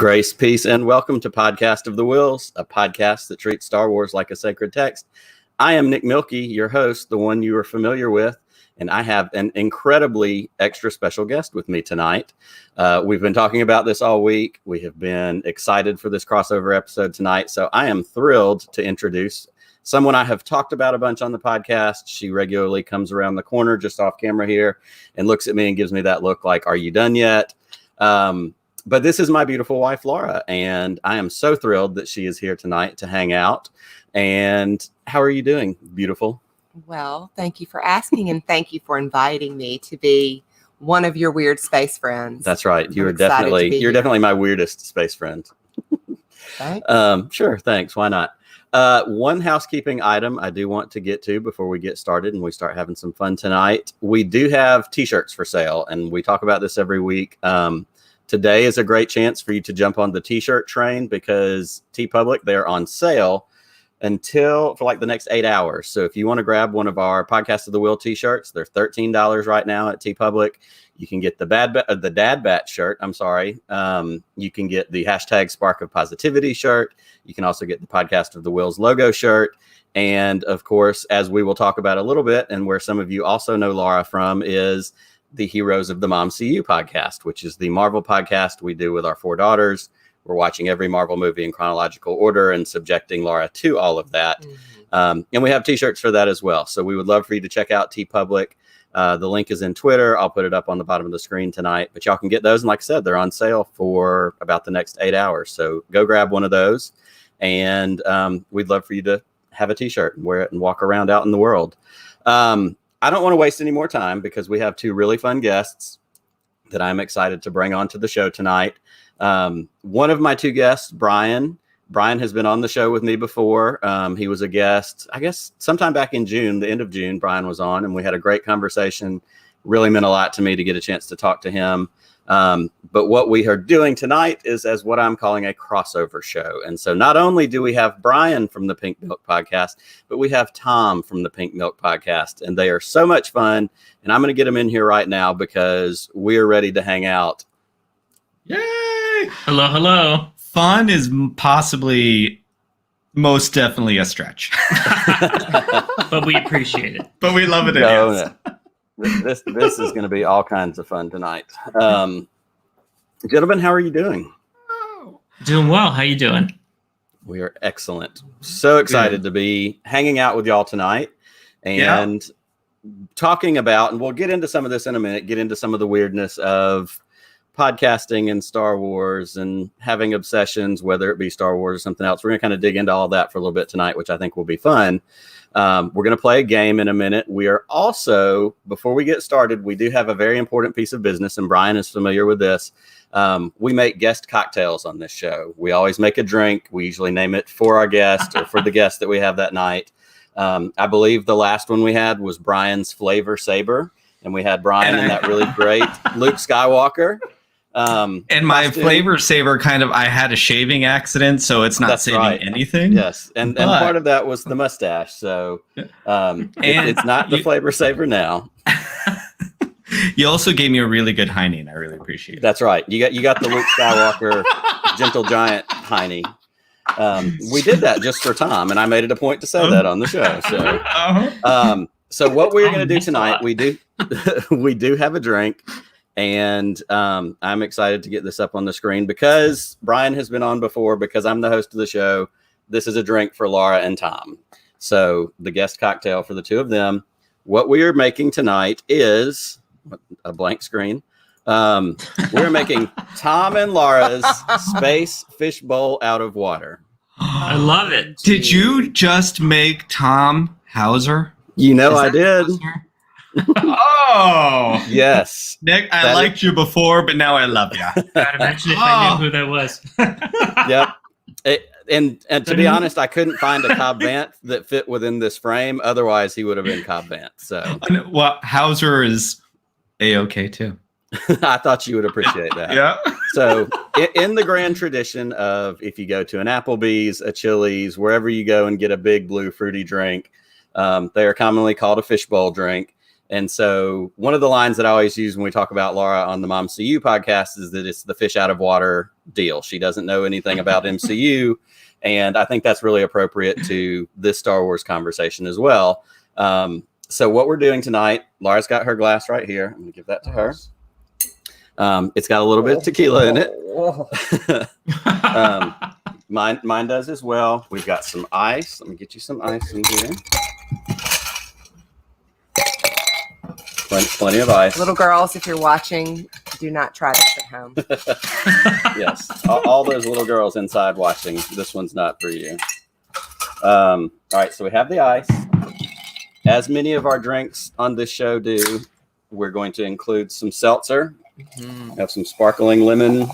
Grace, peace, and welcome to Podcast of the Wills, a podcast that treats Star Wars like a sacred text. I am Nick Mielke, your host, the one you are familiar with, and I have an incredibly extra special guest with me tonight. We've been talking about this all week. We have been excited for this crossover episode tonight, so I am thrilled to introduce someone I have talked about a bunch on the podcast. She regularly comes around the corner just off camera here and looks at me and gives me that look like, are you done yet? But this is my beautiful wife, Laura, and I am so thrilled that she is here tonight to hang out. And how are you doing, beautiful? Well, thank you for asking, and thank you for inviting me to be one of your weird space friends. That's right. You're definitely my weirdest space friend. Thanks. Sure. Thanks. Why not? One housekeeping item I do want to get to before we get started and we start having some fun tonight. We do have T-shirts for sale, and we talk about this every week. Today is a great chance for you to jump on the T-shirt train because TeePublic, they're on sale for like the next 8 hours. So if you want to grab one of our Podcast of the Will T-shirts, they're $13 right now at TeePublic. You can get the Dad Bat shirt. I'm sorry. You can get the hashtag Spark of Positivity shirt. You can also get the Podcast of the Wills logo shirt. And of course, as we will talk about a little bit, and where some of you also know Laura from, is the Heroes of the Mom CU podcast, which is the Marvel podcast we do with our 4 daughters. We're watching every Marvel movie in chronological order and subjecting Laura to all of that. Mm-hmm. And we have T-shirts for that as well. So we would love for you to check out TeePublic. The link is in Twitter. I'll put it up on the bottom of the screen tonight. But y'all can get those. And like I said, they're on sale for about the next 8 hours. So go grab one of those. And we'd love for you to have a T-shirt and wear it and walk around out in the world. I don't want to waste any more time because we have 2 really fun guests that I'm excited to bring onto the show tonight. One of my 2 guests, Brian has been on the show with me before. He was a guest, I guess, sometime back in June, the end of June, Brian was on, and we had a great conversation. Really meant a lot to me to get a chance to talk to him. But what we are doing tonight is as what I'm calling a crossover show. And so not only do we have Brian from the Pink Milk podcast, but we have Tom from the Pink Milk podcast, and they are so much fun. And I'm going to get them in here right now because we are ready to hang out. Yay! Hello, hello. Fun is possibly most definitely a stretch. But we appreciate it. But we love it anyways. This is going to be all kinds of fun tonight. Gentlemen, how are you doing? Doing well. How you doing? We are excellent. So excited to be hanging out with y'all tonight and talking about, and we'll get into some of this in a minute, get into some of the weirdness of podcasting and Star Wars and having obsessions, whether it be Star Wars or something else. We're going to kind of dig into all that for a little bit tonight, which I think will be fun. We're going to play a game in a minute. We are also, before we get started, we do have a very important piece of business, and Brian is familiar with this. We make guest cocktails on this show. We always make a drink. We usually name it for our guest or for the guest that we have that night. I believe the last one we had was Brian's Flavor Saber, and we had Brian in that really great Luke Skywalker. And my costume. Flavor Saver I had a shaving accident, so it's not saving anything. Yes, and part of that was the mustache, so it's not the Flavor Saver now. You also gave me a really good Heine, and I really appreciate it. That's right. You got the Luke Skywalker Gentle Giant Heine. We did that just for Tom, and I made it a point to say that on the show. So, so what we're going to do tonight, we do have a drink. And I'm excited to get this up on the screen because Brian has been on before, because I'm the host of the show. This is a drink for Laura and Tom. So the guest cocktail for the 2 of them. What we are making tonight is a blank screen. We're making Tom and Laura's Space Fish Bowl out of water. I love it. Did you just make Tom Hauser? You know I did. Hauser? Oh yes, Nick, I liked you before, but now I love you. I'd imagine if I knew who that was. Yep. And to be honest, I couldn't find a Cobb Vanth that fit within this frame. Otherwise, he would have been Cobb Vanth. So, well, Hauser is A-okay too. I thought you would appreciate that. Yeah. So, in the grand tradition of if you go to an Applebee's, a Chili's, wherever you go and get a big blue fruity drink, they are commonly called a fishbowl drink. And so one of the lines that I always use when we talk about Laura on the Mom CU podcast is that it's the fish out of water deal. She doesn't know anything about MCU. And I think that's really appropriate to this Star Wars conversation as well. So what we're doing tonight, Laura's got her glass right here. I'm going to give that to her. It's got a little bit of tequila in it. Mine does as well. We've got some ice. Let me get you some ice in here. Plenty of ice. Little girls, if you're watching, do not try this at home. Yes. All those little girls inside watching, this one's not for you. All right, so we have the ice. As many of our drinks on this show do, we're going to include some seltzer. We have some sparkling lemon,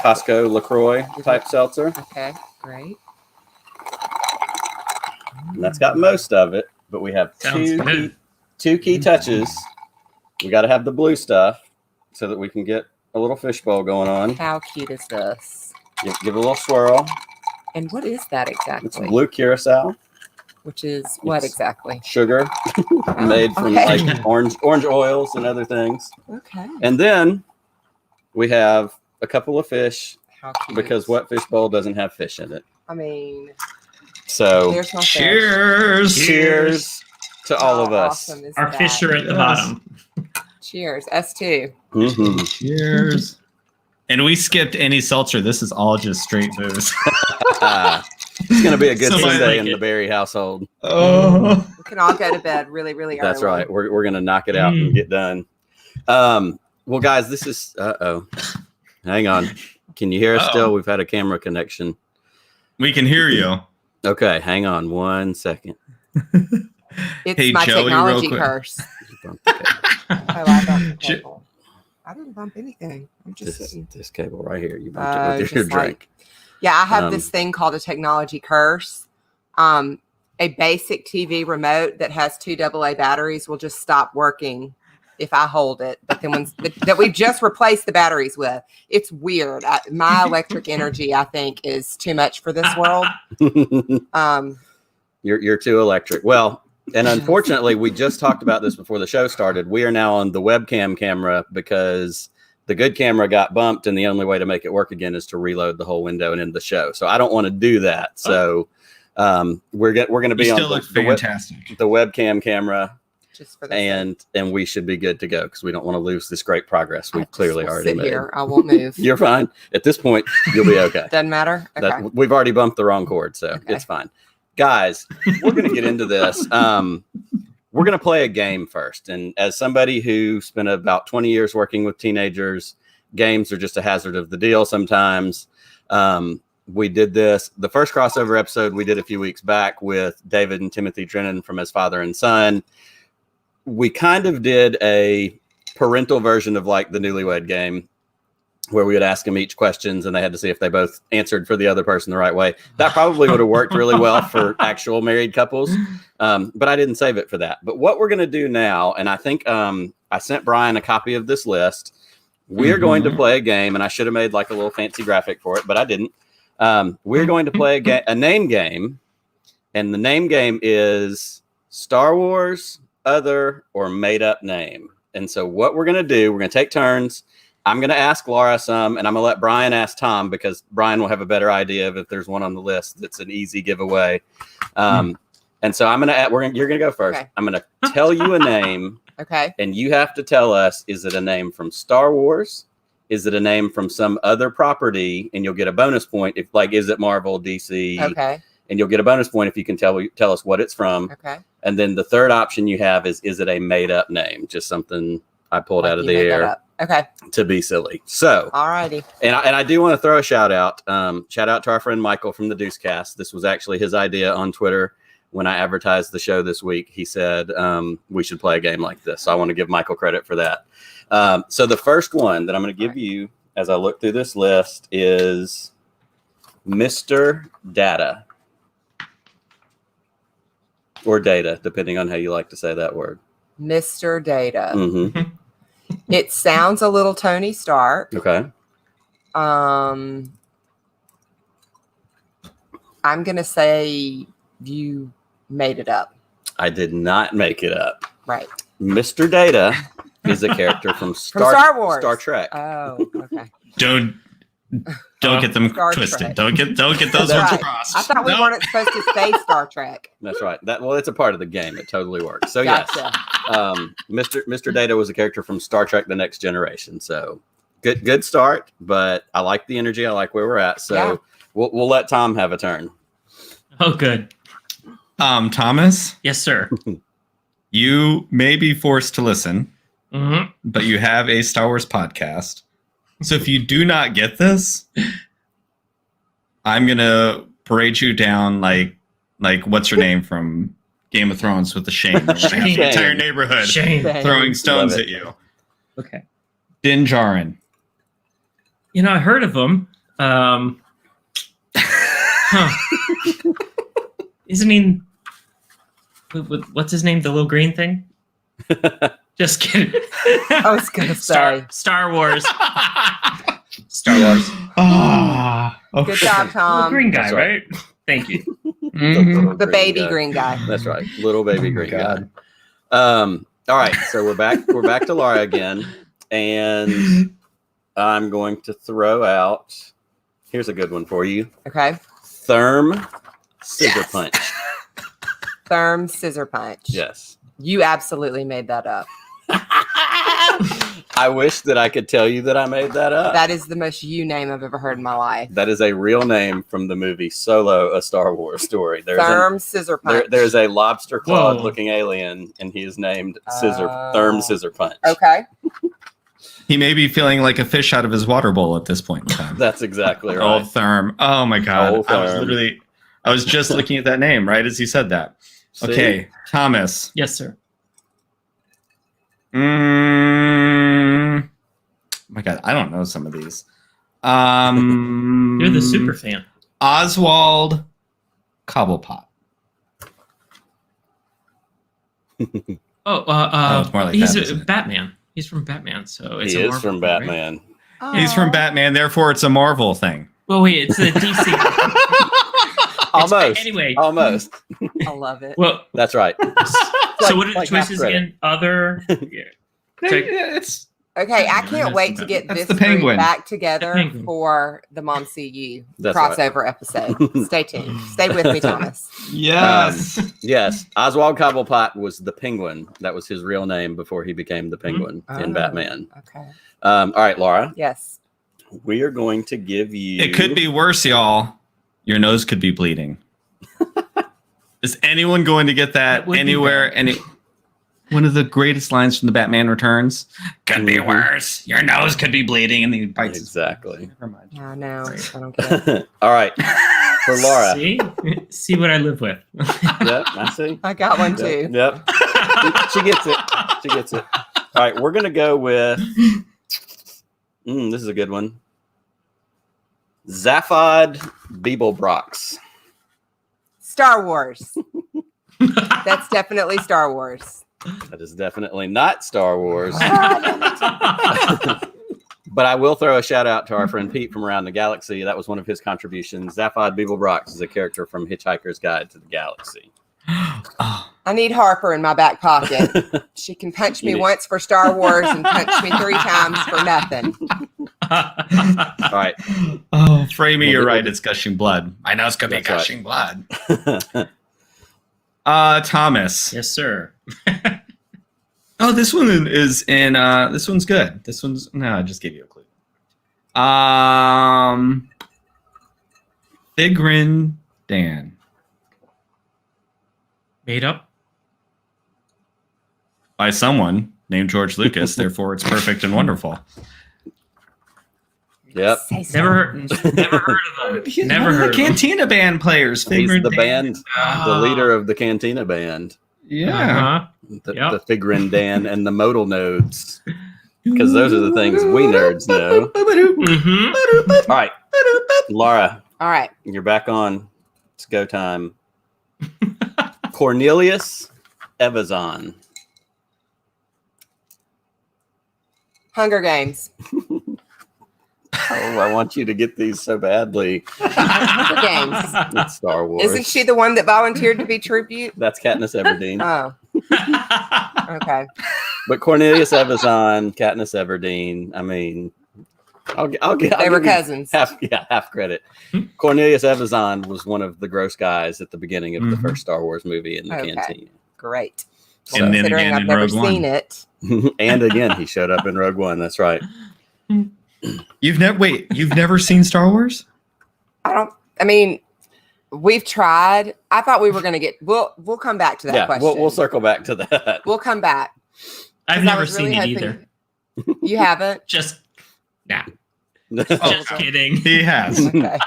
Costco LaCroix type seltzer. Okay, great. And that's got most of it, but we have two key touches. We got to have the blue stuff so that we can get a little fishbowl going on. How cute is this? Give it a little swirl. And what is that exactly? It's blue curacao. Which is what exactly? Sugar made from like orange oils and other things. Okay. And then we have a couple of fish. How cute. Because what fishbowl doesn't have fish in it? I mean, so there's no cheers. Cheers to all of us. Awesome is Our that? fish are at the bottom. Cheers. Us too. Mm-hmm. Cheers. And we skipped any seltzer. This is all just straight booze. It's going to be a good Somebody Sunday like in it. the Barry household. Oh. We can all go to bed really, really early. That's right. We're going to knock it out and get done. Well, guys, this is... Hang on. Can you hear us still? We've had a camera connection. We can hear you. Okay, hang on 1 second. It's Hey, my Joey, technology real quick. curse. Bump the cable. Oh, I bumped the cable. I didn't bump anything. I'm just sitting. This cable right here. You bumped it with your just like- drink. Yeah, I have this thing called a technology curse. A basic TV remote that has 2 AA batteries will just stop working if I hold it. But then that we've just replaced the batteries with, it's weird. My electric energy, I think, is too much for this world. You're too electric. Well, and unfortunately, we just talked about this before the show started. We are now on the webcam camera because the good camera got bumped, and the only way to make it work again is to reload the whole window and end the show. So I don't want to do that. So we're going to be on the webcam camera, just for this and we should be good to go because we don't want to lose this great progress we've clearly already sit made. here. I won't move. You're fine. At this point, you'll be okay. Doesn't matter. Okay. We've already bumped the wrong cord, so it's fine. Guys, we're going to get into this. We're going to play a game first. And as somebody who spent about 20 years working with teenagers, games are just a hazard of the deal sometimes. We did this. The first crossover episode we did a few weeks back with David and Timothy Drennan from As Father and Son. We kind of did a parental version of like the Newlywed Game, where we would ask them each questions and they had to see if they both answered for the other person the right way. That probably would have worked really well for actual married couples. But I didn't save it for that. But what we're going to do now, and I think I sent Brian a copy of this list. We're going to play a game, and I should have made like a little fancy graphic for it, but I didn't. We're going to play a name game, and the name game is Star Wars, other, or made up name. And so what we're going to do, we're going to take turns. I'm going to ask Laura some, and I'm going to let Brian ask Tom because Brian will have a better idea of if there's one on the list that's an easy giveaway. And so I'm going to, you're going to go first. Okay. I'm going to tell you a name. Okay. And you have to tell us, is it a name from Star Wars? Is it a name from some other property? And you'll get a bonus point if, like, is it Marvel, DC? Okay. And you'll get a bonus point if you can tell us what it's from. Okay. And then the third option you have is it a made up name? Just something I pulled out of the air Okay. to be silly. So, all righty. And I do want to throw a shout out. Shout out to our friend Michael from the Deucecast. This was actually his idea on Twitter. When I advertised the show this week, he said we should play a game like this. So I want to give Michael credit for that. So the first one that I'm going to give you as I look through this list is Mr. Data. Or Data, depending on how you like to say that word. Mr. Data. Mm-hmm. It sounds a little Tony Stark. Okay. I'm going to say you made it up. I did not make it up. Right. Mr. Data is a character from Star Wars. Star Trek. Oh, okay. Don't get them Star twisted. Trek. Don't get those That's words right. crossed. I thought we No. weren't supposed to say Star Trek. That's right. It's a part of the game. It totally works. So Gotcha. yes, Mr. Data was a character from Star Trek: The Next Generation. So good start, but I like the energy. I like where we're at. So Yeah. we'll let Tom have a turn. Oh, good. Thomas, Yes, sir. you may be forced to listen, Mm-hmm. but you have a Star Wars podcast. So if you do not get this, I'm gonna parade you down like what's her name from Game of Thrones with the Shane. Shane. The entire neighborhood Shame. throwing stones Love it. at you. Okay. Din Djarin. You know, I heard of him. Isn't he? What's his name? The little green thing? Just kidding. I was gonna say. Star Wars. Star Wars. Okay. Good job, Little Tom. green guy, That's right. right? Thank you. Mhm. The baby guy. green guy. That's right, little baby Oh my green God. guy. All right, so we're back to Laura again, and I'm going to throw out. Here's a good one for you. Okay. Therm Scissor Yes. Punch. Therm Scissor Punch. Yes. You absolutely made that up. I wish that I could tell you that I made that up. That is the most you name I've ever heard in my life. That is a real name from the movie Solo: A Star Wars Story. Therm Scissor Punch. There's a lobster clawed Whoa. looking alien, and he is named Oh. Therm Scissor Punch. Okay. He may be feeling like a fish out of his water bowl at this point in time. That's exactly right. Old Therm. Oh my God. Old Therm. I was just looking at that name right as he said that. See? Okay, Thomas. Yes, sir. Oh my God, I don't know some of these. You're the super fan. Oswald Cobblepot. Oh, it's more like he's that, a isn't it? Batman. He's from Batman, so it's He a is Marvel from thing, right? Batman. He's from Batman, therefore it's a Marvel thing. Well, wait, it's a DC. Almost. Anyway. Almost. I love it. Well, That's right. so what are the like half choices credit. again? Other. Yeah. Check. It's Okay, I That's can't wait to get That's this the group penguin. back together The penguin. for the Mom CU That's right. crossover episode. Stay tuned. Stay with me, Thomas. yes. Yes, Oswald Cobblepot was the Penguin. That was his real name before he became the Penguin in Oh. Batman. Okay. All right, Laura, Yes. we are going to give you. It could be worse, y'all. Your nose could be bleeding. Is anyone going to get that That would be anywhere? One of the greatest lines from the Batman Returns. Could be Mhm. worse. Your nose could be bleeding, and he bites. his- Exactly. Never mind. Yeah, I know. Right. I don't care. All right, for Laura. See what I live with. Yep, I see. I got one too. Yep. She gets it. She gets it. All right, we're gonna go with. This is a good one. Zaphod Beeblebrox. Star Wars. That's definitely Star Wars. That is definitely not Star Wars. But I will throw a shout out to our friend Pete from Around the Galaxy. That was one of his contributions. Zaphod Beeblebrox is a character from Hitchhiker's Guide to the Galaxy. Oh, I need Harper in my back pocket. She can punch me You need- once for Star Wars and punch me 3 times for nothing. All right. oh, Framey, you're right. It's gushing blood. My nose could be That's right. gushing blood. Thomas. Yes, sir. Oh, this one is in. This one's good. This one's no. I just gave you a clue. Figrin Dan. Made up. By someone named George Lucas, therefore it's perfect and wonderful. Yep. Say so. Never heard of him. Never heard of him. Cantina band players. He's Figrin the Dan. band, the leader of the Cantina band. Yeah. The, Yep. the Figrin Dan and the modal nodes. Because those are the things we nerds know. Mm-hmm. All right. Laura, All right. you're back on. It's go time. Cornelius Evazan. Hunger Games. Oh, I want you to get these so badly. Hunger Games. It's Star Wars. Isn't she the one that volunteered to be tribute? That's Katniss Everdeen. Oh. Okay. But Cornelius Evazan, Katniss Everdeen. I mean, I'll get. They were cousins. Half credit. Cornelius Evazan was one of the gross guys at the beginning of the first Star Wars movie in the canteen. Great. And then Considering again I've in never Rogue seen One. it. And again, he showed up in Rogue One. That's right. You've never seen Star Wars? I mean, we've tried. I thought we were going to get. We'll come back to that question. We'll circle back to that. We'll come back. I've 'Cause I never was seen really it hoping- either. You haven't? Just nah. Oh, Just kidding. He has. Okay.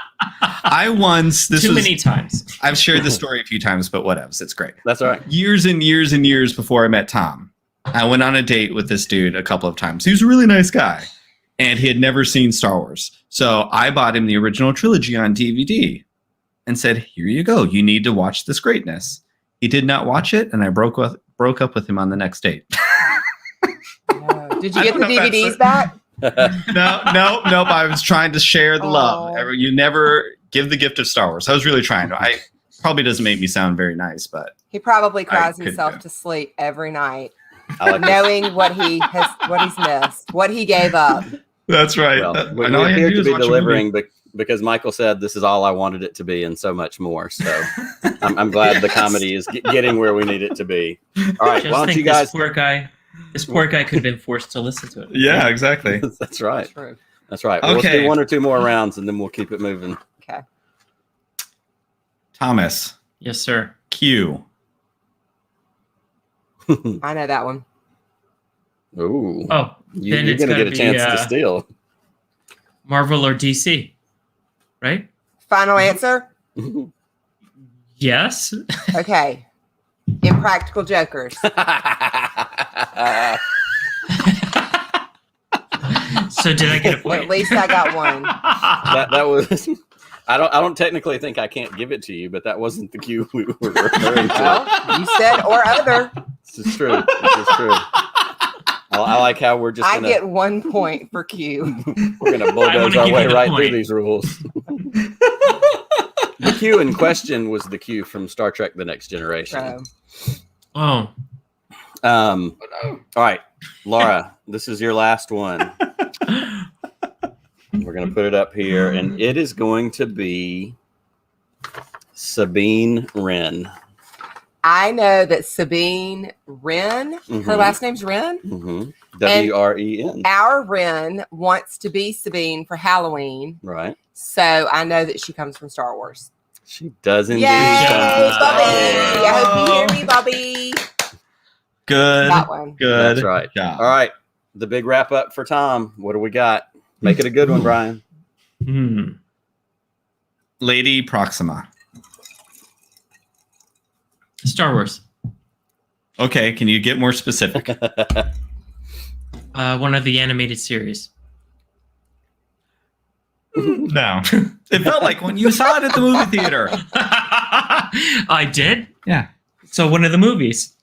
I once Too many times. I've shared this story a few times, but whatevs. It's great. That's all right. Years and years and years before I met Tom, I went on a date with this dude a couple of times. He was a really nice guy, and he had never seen Star Wars. So I bought him the original trilogy on DVD and said, "Here you go. You need to watch this greatness." He did not watch it, and I broke up with him on the next date. No. Did you I get don't the know if that's DVDs back? Nope. I was trying to share the love. Oh. You never give the gift of Star Wars. I was really trying to. I probably doesn't make me sound very nice, but He probably cries could himself go. to sleep every night, I like this. knowing what he's missed, what he gave up. that's right. Well, we I know all you appear had to do be is watch a movie. delivering because Michael said this is all I wanted it to be and so much more. So I'm glad the comedy is getting where we need it to be. All right, Just why don't think you guys? this poor guy could have been forced to listen to it. Yeah, exactly. That's right. True. That's right. Well, let's Okay. do one or two more rounds and then we'll keep it moving. Okay. Thomas, Yes, sir. Q. I know that one. Ooh. Oh, then You're it's going to gotta get a be, chance to steal. Marvel or DC, right? Final answer? Yes. Okay. Impractical Jokers. So did I get a Well, at point? least I got one. that was. I don't technically think I can't give it to you, but that wasn't the cue we were referring to. Well, you said or other. This is true. This is true. I like how we're just I gonna get 1 point for Q. we're gonna I bulldoze wanna our give way you the right through point. these rules. The cue in question was the cue from Star Trek: The Next Generation. So, Oh, All right, Laura, this is your last one. We're gonna put it up here, and it is going to be Sabine Wren. I know that Sabine Wren, her Mhm. last name's Wren. Mm-hmm. WREN. Our Wren wants to be Sabine for Halloween. Right. So I know that she comes from Star Wars. She does indeed. Yay, come from Bobby! Star Wars. I hope you hear me, Bobby. Good. That one. Good. That's right. job. All right. The big wrap up for Tom. What do we got? Make it a good one, Brian. Lady Proxima. Star Wars. Okay, can you get more specific? One of the animated series. No. It felt like when you saw it at the movie theater. I did. Yeah. So one of the movies.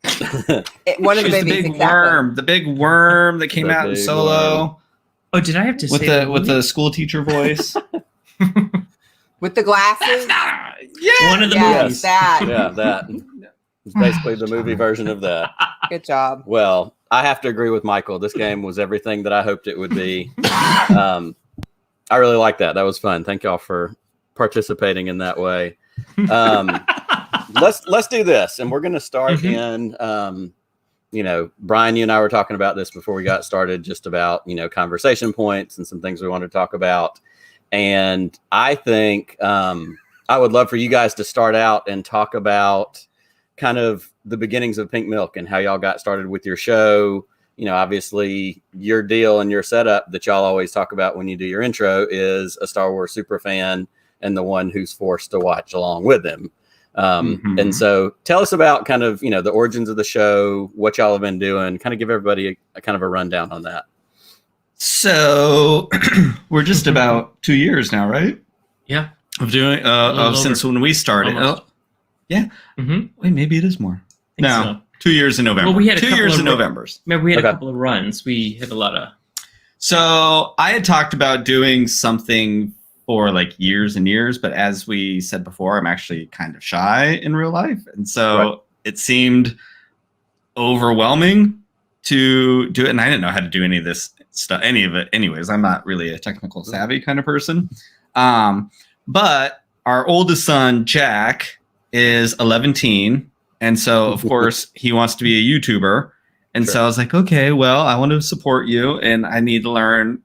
One of the She's the babies. big Exactly. worm. The big worm that came The out in big Solo Oh, did I have to with say the movie? school teacher voice. With the glasses. Yeah. One of the Yes, movies. that. Yeah, that. It's basically the movie version of that. Good job. Well, I have to agree with Michael. This game was everything that I hoped it would be. I really like that. That was fun. Thank y'all for participating in that way. Let's do this, and we're going to start in. Brian, you and I were talking about this before we got started, just about conversation points and some things we want to talk about. And I think I would love for you guys to start out and talk about kind of the beginnings of Pink Milk and how y'all got started with your show. Obviously your deal and your setup that y'all always talk about when you do your intro is a Star Wars super fan and the one who's forced to watch along with him. And so tell us about kind of, the origins of the show, what y'all have been doing, kind of give everybody a kind of a rundown on that. So we're just about 2 years now, right? Yeah. Of doing little since over. when we started. Almost. Yeah. Mm-hmm. Wait, maybe it is more. Think No, so. 2 years in November. Well, we had a 2 couple years of in Novembers. Remember, we had Okay. a couple of runs. We had a lot of. So I had talked about doing something for like years and years, but as we said before, I'm actually kind of shy in real life. And so Right. it seemed overwhelming to do it. And I didn't know how to do any of this stuff, any of it. Anyways, I'm not really a technical savvy kind of person. But our oldest son, Jack, is 11. And so, of course, he wants to be a YouTuber. And so I was like, okay, well, I want to support you. And I need to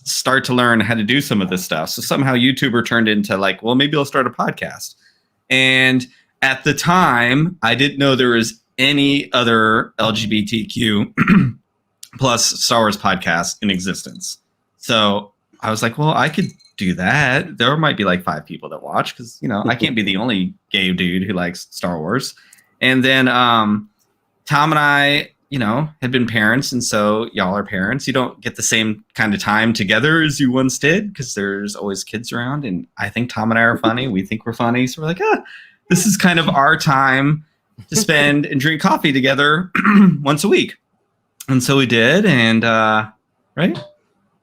start to learn how to do some of this stuff. So somehow YouTuber turned into like, well, maybe I'll start a podcast. And at the time, I didn't know there was any other LGBTQ plus Star Wars podcast in existence. So I was like, well, I could do that. There might be like 5 people that watch because, you know, I can't be the only gay dude who likes Star Wars. And then Tom and I, you know, had been parents. And so y'all are parents. You don't get the same kind of time together as you once did because there's always kids around. And I think Tom and I are funny. We think we're funny. So we're like, this is kind of our time to spend and drink coffee together once a week. And so we did. And, right?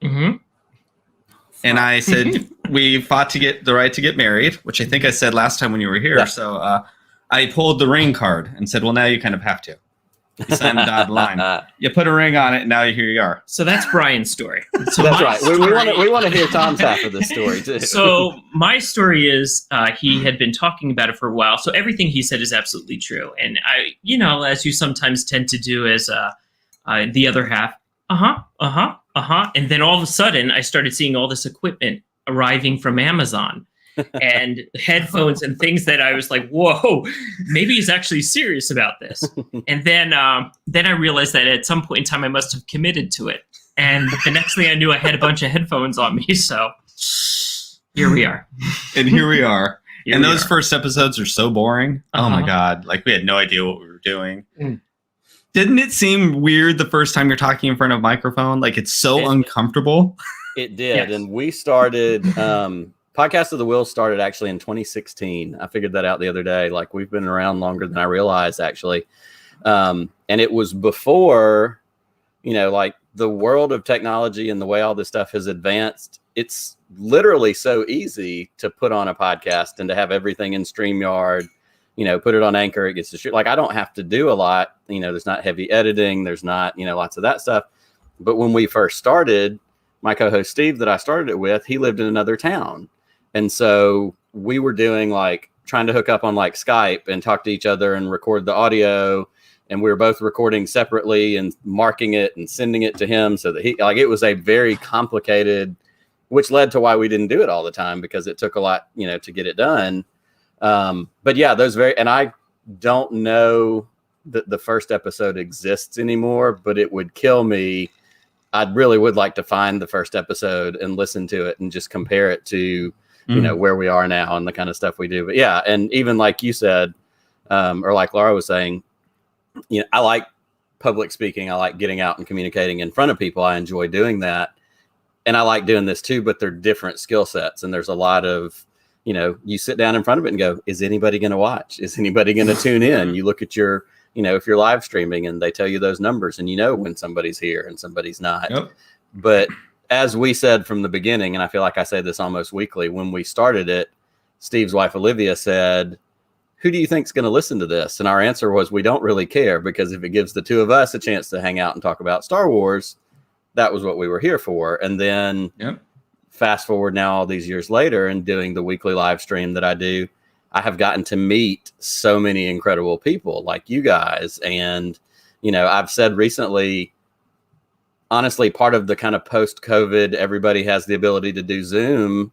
Mm-hmm. And I said, we fought to get the right to get married, which I think I said last time when you were here. Yeah. So I pulled the ring card and said, well, now you kind of have to. You signed the dotted line. You put a ring on it, and now here you are. So that's Brian's story. So that's right. We want to hear Tom's half of this story too. So my story is he had been talking about it for a while. So everything he said is absolutely true. And I, you know, as you sometimes tend to do as the other half, and then all of a sudden I started seeing all this equipment arriving from Amazon. And headphones and things that I was like, whoa, maybe he's actually serious about this. And then I realized that at some point in time, I must have committed to it. And the next thing I knew, I had a bunch of headphones on me. So here we are. And here we are. And those first episodes are so boring. Oh my God. Like we had no idea what we were doing. Didn't it seem weird the first time you're talking in front of a microphone? Like it's so uncomfortable. It did. Yes. And we started... Podcast of the Wheel started actually in 2016. I figured that out the other day. Like we've been around longer than I realized actually. And it was before, you know, like the world of technology and the way all this stuff has advanced. It's literally so easy to put on a podcast and to have everything in StreamYard, you know, put it on Anchor. It gets to shoot. Like I don't have to do a lot. You know, there's not heavy editing. There's not, you know, lots of that stuff. But when we first started, my co-host Steve that I started it with, he lived in another town. And so we were doing like trying to hook up on like Skype and talk to each other and record the audio. And we were both recording separately and marking it and sending it to him so that he like it was a very complicated, which led to why we didn't do it all the time because it took a lot, you know, to get it done. But yeah, and I don't know that the first episode exists anymore, but it would kill me. I really would like to find the first episode and listen to it and just compare it to, you know, where we are now and the kind of stuff we do. But yeah, and even like you said, or like Laura was saying, you know, I like public speaking. I like getting out and communicating in front of people. I enjoy doing that. And I like doing this too, but they're different skill sets. And there's a lot of, you know, you sit down in front of it and go, is anybody going to watch? Is anybody going to tune in? You look at your, you know, if you're live streaming and they tell you those numbers and you know when somebody's here and somebody's not. Yep. But as we said from the beginning, and I feel like I say this almost weekly, when we started it, Steve's wife, Olivia, said, who do you think is going to listen to this? And our answer was, we don't really care because if it gives the two of us a chance to hang out and talk about Star Wars, that was what we were here for. And then fast forward now all these years later and doing the weekly live stream that I do, I have gotten to meet so many incredible people like you guys. And, you know, I've said recently, honestly, part of the kind of post-COVID, everybody has the ability to do Zoom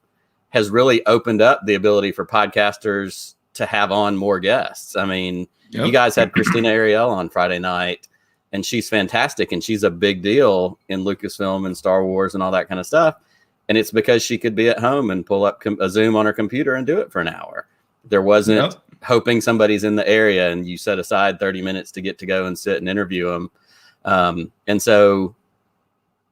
has really opened up the ability for podcasters to have on more guests. I mean, you guys had Christina Ariel on Friday night, and she's fantastic, and she's a big deal in Lucasfilm and Star Wars and all that kind of stuff. And it's because she could be at home and pull up a Zoom on her computer and do it for an hour. There wasn't hoping somebody's in the area and you set aside 30 minutes to get to go and sit and interview them. And so,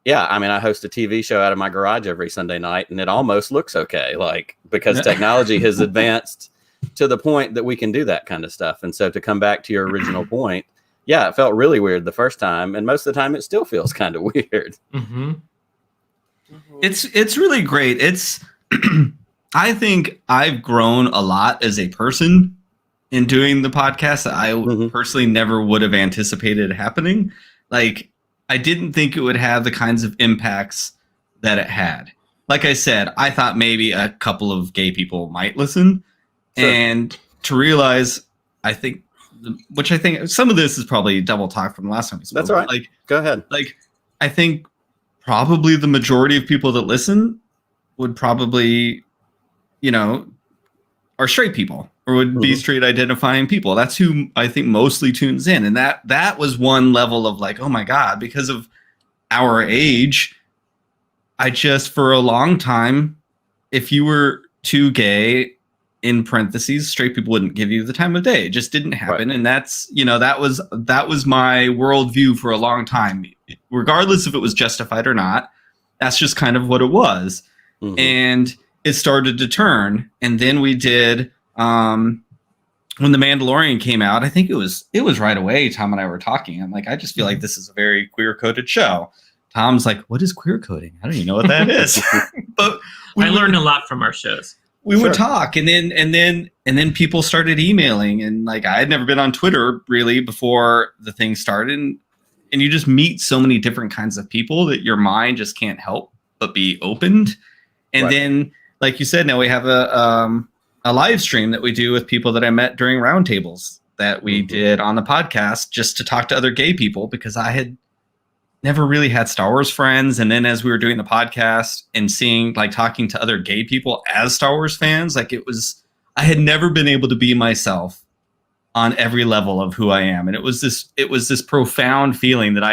yeah, I mean, I host a TV show out of my garage every Sunday night, and it almost looks okay, like because technology has advanced to the point that we can do that kind of stuff. And so to come back to your original point, yeah, it felt really weird the first time, and most of the time it still feels kind of weird. Mm-hmm. It's really great. It's I think I've grown a lot as a person in doing the podcast that I personally never would have anticipated happening. Like, I didn't think it would have the kinds of impacts that it had. Like I said, I thought maybe a couple of gay people might listen. Sure. And to realize, I think some of this is probably double talk from the last time we spoke. That's all right. Like, go ahead. Like, I think probably the majority of people that listen would probably, are straight people or would be straight identifying people. That's who I think mostly tunes in. And that was one level of like, oh my God, because of our age, I just, for a long time, if you were too gay, in parentheses, straight people wouldn't give you the time of day. It just didn't happen. Right. And that's, that was my worldview for a long time, regardless if it was justified or not. That's just kind of what it was. And it started to turn. And then we did, when The Mandalorian came out, I think it was right away, Tom and I were talking. I'm like, I just feel like this is a very queer coded show. Tom's like, what is queer coding? I don't even know what that is. But I learned a lot from our shows. We would talk, and then people started emailing, and like, I had never been on Twitter really before the thing started, and you just meet so many different kinds of people that your mind just can't help but be opened. And then, like you said, now we have a live stream that we do with people that I met during roundtables that we did on the podcast just to talk to other gay people, because I had never really had Star Wars friends. And then as we were doing the podcast and seeing, like, talking to other gay people as Star Wars fans, like, I had never been able to be myself on every level of who I am. And it was this profound feeling that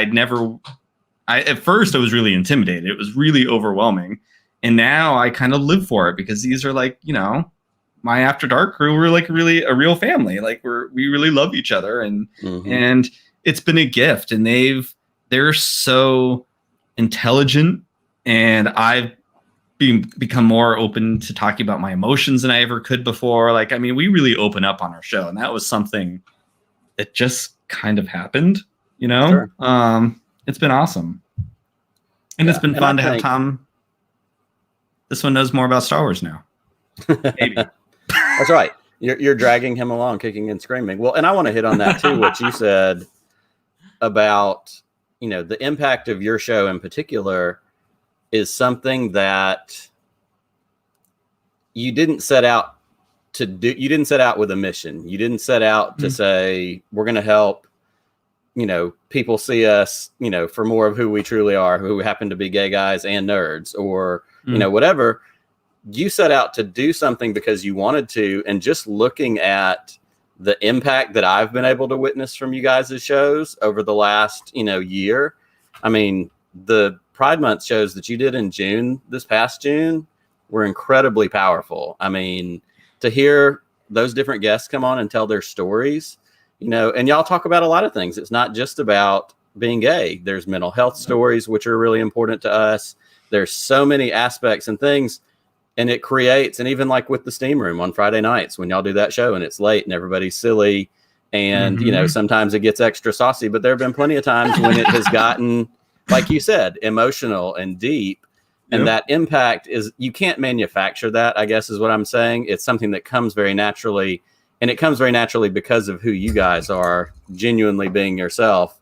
at first I was really intimidated. It was really overwhelming. And now I kind of live for it, because these are like, my After Dark crew. We're like really a real family. Like, we really love each other. And it's been a gift, and they're so intelligent, and I've become more open to talking about my emotions than I ever could before. Like, I mean, we really open up on our show, and that was something that just kind of happened, Sure. It's been awesome. And it's been fun to have Tom. This one knows more about Star Wars now. Maybe. That's right. You're dragging him along, kicking and screaming. Well, and I want to hit on that too, what you said about, the impact of your show in particular is something that you didn't set out to do. You didn't set out with a mission. You didn't set out to say, we're going to help, people see us, for more of who we truly are, who happen to be gay guys and nerds, or, whatever. You set out to do something because you wanted to. And just looking at the impact that I've been able to witness from you guys' shows over the last, year. I mean, the Pride Month shows that you did in June, this past June, were incredibly powerful. I mean, to hear those different guests come on and tell their stories, and y'all talk about a lot of things. It's not just about being gay. There's mental health stories, which are really important to us. There's so many aspects and things. And it creates, and even like with the Steam Room on Friday nights when y'all do that show and it's late and everybody's silly and, sometimes it gets extra saucy, but there have been plenty of times when it has gotten, like you said, emotional and deep. And that impact is, you can't manufacture that, I guess is what I'm saying. It's something that comes very naturally, and it comes very naturally because of who you guys are, genuinely being yourself.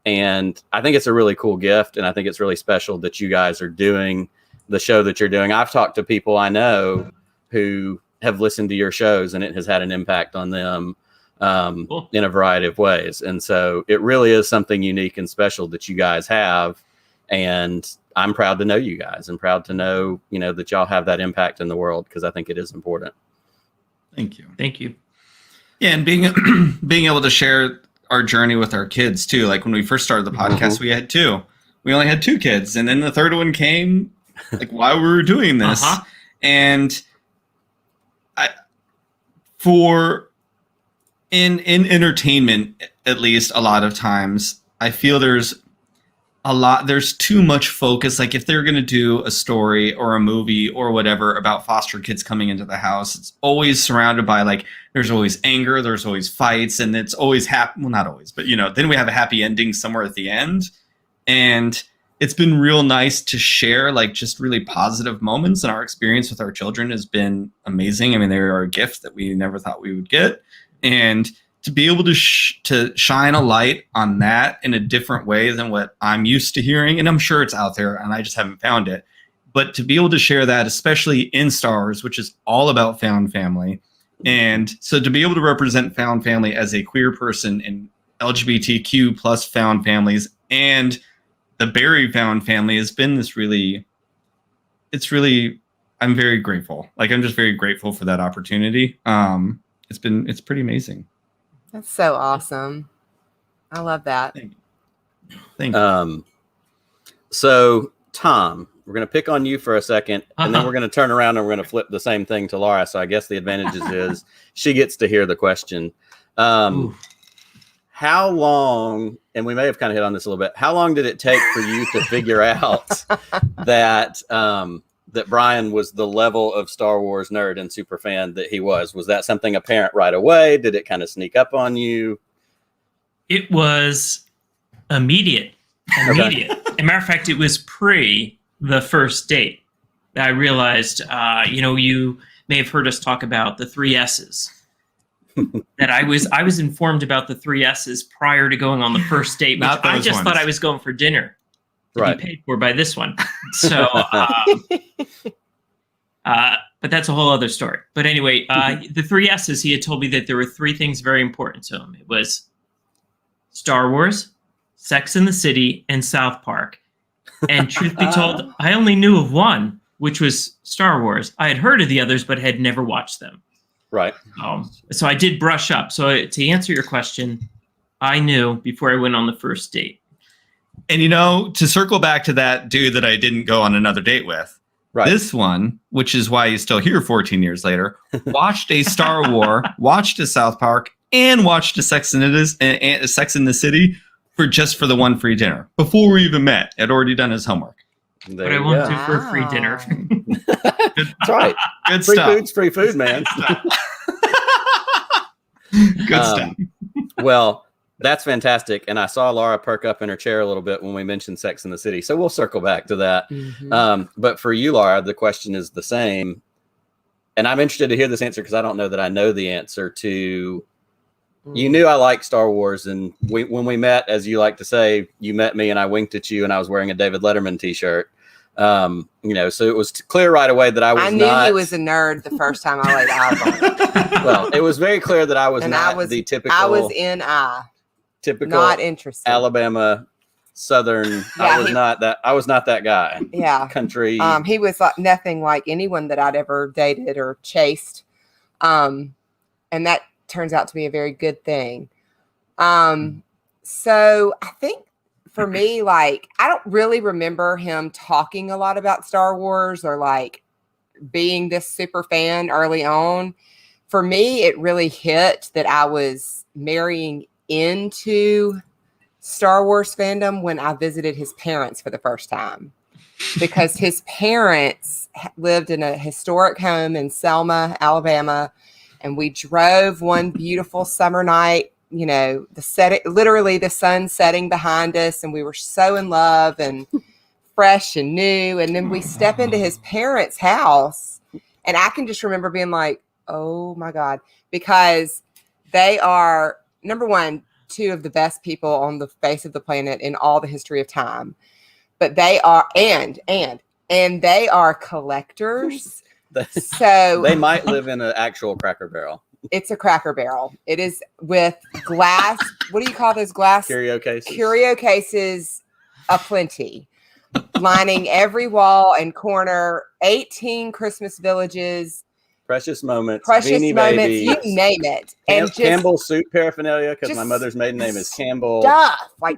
And I think it's a really cool gift. And I think it's really special that you guys are doing the show that you're doing. I've talked to people I know who have listened to your shows, and it has had an impact on them in a variety of ways. And so it really is something unique and special that you guys have. And I'm proud to know you guys, and proud to know, that y'all have that impact in the world, because I think it is important. Thank you. Thank you. Yeah. And being able to share our journey with our kids too. Like, when we first started the podcast, we only had 2 kids, and then the third one came like while we were doing this. And in entertainment, at least a lot of times, I feel there's too much focus. Like, if they're going to do a story or a movie or whatever about foster kids coming into the house, it's always surrounded by, like, there's always anger, there's always fights, and it's always well, not always, but then we have a happy ending somewhere at the end. And it's been real nice to share, like, just really positive moments, and our experience with our children has been amazing. I mean, they are a gift that we never thought we would get. And to be able to shine a light on that in a different way than what I'm used to hearing, and I'm sure it's out there and I just haven't found it, but to be able to share that, especially in Star Wars, which is all about found family. And so to be able to represent found family as a queer person in LGBTQ plus found families and the Barry found family has been this really, I'm very grateful. Like, I'm just very grateful for that opportunity. It's pretty amazing. That's so awesome. I love that. Thank you. So Tom, we're going to pick on you for a second, and then we're going to turn around and we're going to flip the same thing to Laura. So I guess the advantages is she gets to hear the question. How long, and we may have kind of hit on this a little bit, how long did it take for you to figure out that that Bryan was the level of Star Wars nerd and super fan that he was? Was that something apparent right away? Did it kind of sneak up on you? It was immediate. Okay. As a matter of fact, it was pre the first date. I realized, you may have heard us talk about the 3 S's. That I was informed about the 3 S's prior to going on the first date, which I just thought I was going for dinner to be paid for by this one. So, but that's a whole other story. But anyway, the 3 S's, he had told me that there were 3 things very important to him. It was Star Wars, Sex and the City, and South Park. And truth be told, I only knew of one, which was Star Wars. I had heard of the others, but had never watched them. Right. So I did brush up. So to answer your question, I knew before I went on the first date. And, to circle back to that dude that I didn't go on another date with, this one, which is why he's still here 14 years later, watched a Star Wars, watched a South Park, and watched a Sex in the City for the one free dinner. Before we even met, had already done his homework. But I want to for a free dinner. That's right. Good free stuff. Food's free food, man. Good stuff. Well, that's fantastic. And I saw Laura perk up in her chair a little bit when we mentioned Sex in the City. So we'll circle back to that. Mm-hmm. But for you, Laura, the question is the same. And I'm interested to hear this answer because I don't know that I know the answer to. You knew I liked Star Wars, and when we met, as you like to say, you met me and I winked at you and I was wearing a David Letterman t-shirt. So it was clear right away that I knew he was a nerd the first time I laid eyes on him. Well, it was very clear that I was the typical. I was typical, not interested. Alabama Southern. Yeah, I was not that guy. Yeah. Country. He was nothing like anyone that I'd ever dated or chased. And that turns out to be a very good thing. So I think for me, I don't really remember him talking a lot about Star Wars or being this super fan early on. For me, it really hit that I was marrying into Star Wars fandom when I visited his parents for the first time, because his parents lived in a historic home in Selma, Alabama. And we drove one beautiful summer night, literally the sun setting behind us. And we were so in love and fresh and new. And then we step into his parents' house. And I can just remember being like, oh my God, because they are, number one, 2 of the best people on the face of the planet in all the history of time. But they are, and they are collectors. So they might live in an actual Cracker Barrel. It's a Cracker Barrel. It is with glass. What do you call those glass? Curio cases. Curio cases aplenty, lining every wall and corner. 18 Christmas villages. Precious moments. Beanie Babies, you name it. And Campbell soup paraphernalia, because my mother's maiden name is Campbell.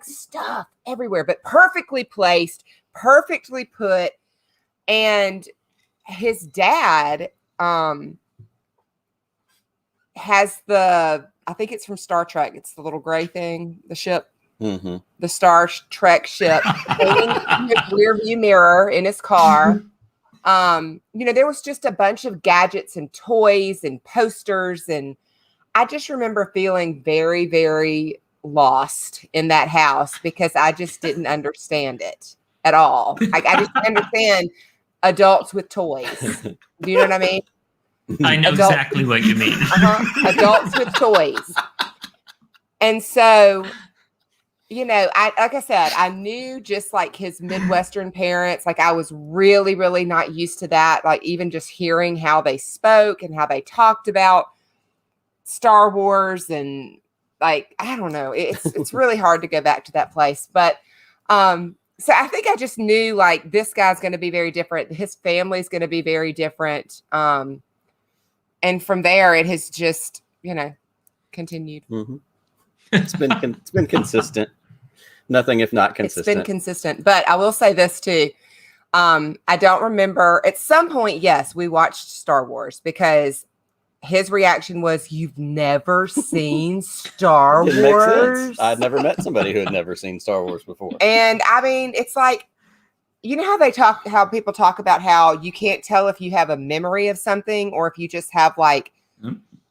Stuff everywhere, but perfectly placed, perfectly put. And his dad has I think it's from Star Trek. It's the little gray thing, the ship, the Star Trek ship, in the rear view mirror in his car. There was just a bunch of gadgets and toys and posters. And I just remember feeling very, very lost in that house because I just didn't understand it at all. I just didn't understand adults with toys. Do you know what I mean? I know exactly what you mean. Adults with toys. And so, you know, like I said, I knew just like his Midwestern parents, like I was really, really not used to that. Like even just hearing how they spoke and how they talked about Star Wars and like, I don't know, it's really hard to go back to that place. But, so I think I just knew like this guy's going to be very different. His family's going to be very different. And from there, it has just, you know, continued. Mm-hmm. It's been consistent. Nothing if not consistent. It's been consistent. But I will say this too. I don't remember at some point, yes, we watched Star Wars because his reaction was, "You've never seen Star It Wars?" makes sense. I'd never met somebody who had never seen Star Wars before. And I mean, it's like, you know how people talk about how you can't tell if you have a memory of something or if you just have like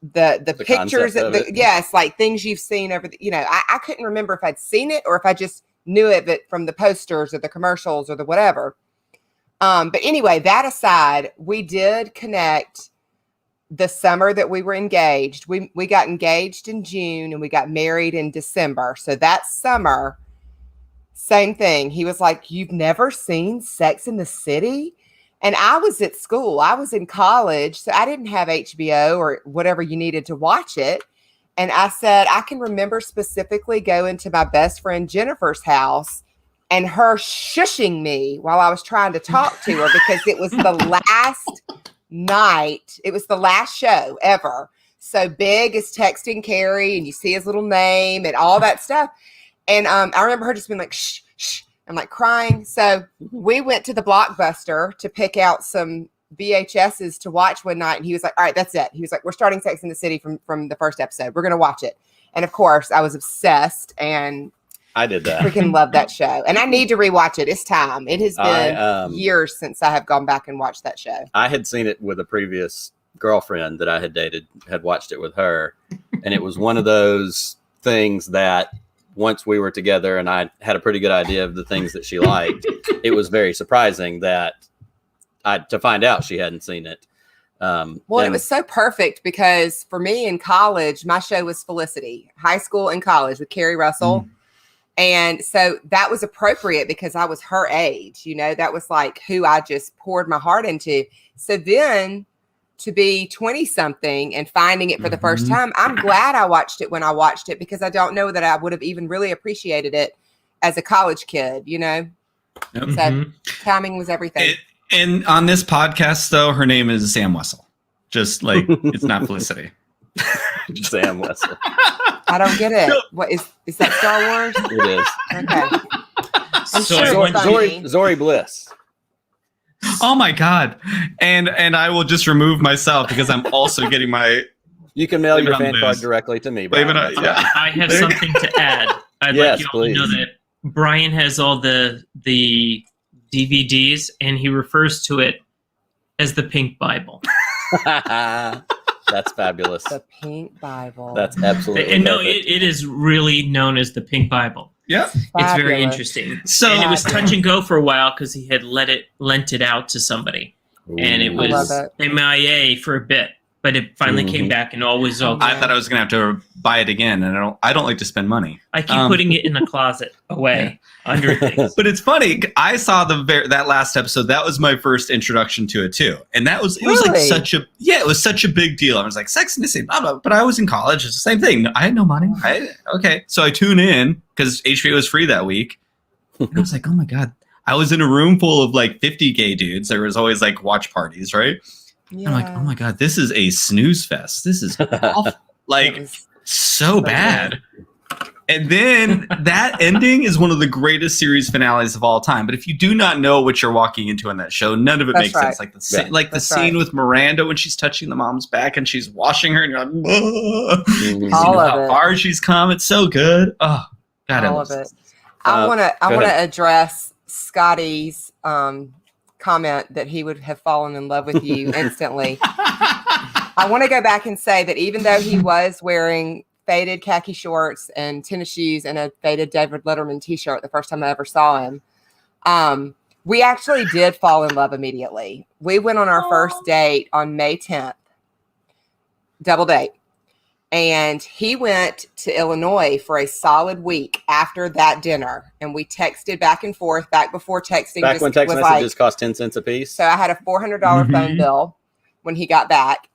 the pictures of yes, like things you've seen over the, you know, I couldn't remember if I'd seen it or if I just knew it from the posters or the commercials or the whatever. But anyway, that aside, we did connect the summer that we were engaged. We got engaged in June and we got married in December. So that summer, same thing. He was like, "You've never seen Sex in the City?" And I was at school. I was in college. So I didn't have HBO or whatever you needed to watch it. And I said, I can remember specifically going to my best friend Jennifer's house and her shushing me while I was trying to talk to her because it was the last night. It was the last show ever. So Big is texting Carrie and you see his little name and all that stuff. And I remember her just being like, "Shh, shh." I'm like crying. So we went to the Blockbuster to pick out some VHSs to watch one night. And he was like, "All right, that's it." He was like, "We're starting Sex in the City from the first episode. We're going to watch it." And of course I was obsessed and I did that. Freaking love that show. And I need to rewatch it. It's time. It has been years since I have gone back and watched that show. I had seen it with a previous girlfriend that I had dated, had watched it with her. And it was one of those things that once we were together and I had a pretty good idea of the things that she liked, it was very surprising that to find out she hadn't seen it. Well, it was so perfect because for me in college, my show was Felicity, high school and college with Carrie Russell. And so that was appropriate because I was her age, you know, that was like who I just poured my heart into. So then to be 20 something and finding it for the first time, I'm glad I watched it when I watched it because I don't know that I would have even really appreciated it as a college kid, you know? So timing was everything. And on this podcast, though, her name is Sam Wessel. Just like it's not Felicity. Sam Wessel. I don't get it. What is that Star Wars? It is. Okay. I'm So sure Zori Bliss. Oh my God. And I will just remove myself because I'm also getting my. You can mail your on fan Liz. card directly to me. Blame it Brian. on- yeah. I have something to add. I'd Yes, like you all to know please. that Brian has all the DVDs, and he refers to it as the Pink Bible. That's fabulous. The Pink Bible. That's absolutely And no, perfect. it is really known as the Pink Bible. Yeah. It's very Fabulous. interesting. So And it was touch and go for a while because he had lent it out to somebody, and it Ooh. I love was it. MIA for a bit, but it finally came back and all was okay. I thought I was gonna have to buy it again, and I don't like to spend money. I keep putting it in the closet away under things. But it's funny. I saw that last episode. That was my first introduction to it too, and it was like Really? it was such a big deal. I was like, Sex and the City, blah, blah. But I was in college. It's the same thing. I had no money. Okay, so I tune in because HBO was free that week, and I was like, oh my God. I was in a room full of like 50 gay dudes. There was always like watch parties, right? Yeah. I'm like, oh my God, this is a snooze fest. This is awful. It Like was- so bad. And then that ending is one of the greatest series finales of all time. But if you do not know what you're walking into on that show, none of it That's makes right. sense. Like the That's scene right. with Miranda when she's touching the mom's back and she's washing her, and you're like, "Ugh." Mhm. All You know of how it. far she's come. It's so good. Oh God, I all love of it. it. I want to go ahead. address Scotty's comment that he would have fallen in love with you instantly. I want to go back and say that even though he was wearing faded khaki shorts and tennis shoes and a faded David Letterman t-shirt the first time I ever saw him, we actually did fall in love immediately. We went on our first date on May 10th. double date. And he went to Illinois for a solid week after that dinner. And we texted back and forth, back before texting. Back when text messages cost 10 cents a piece. So I had a $400 phone bill when he got back.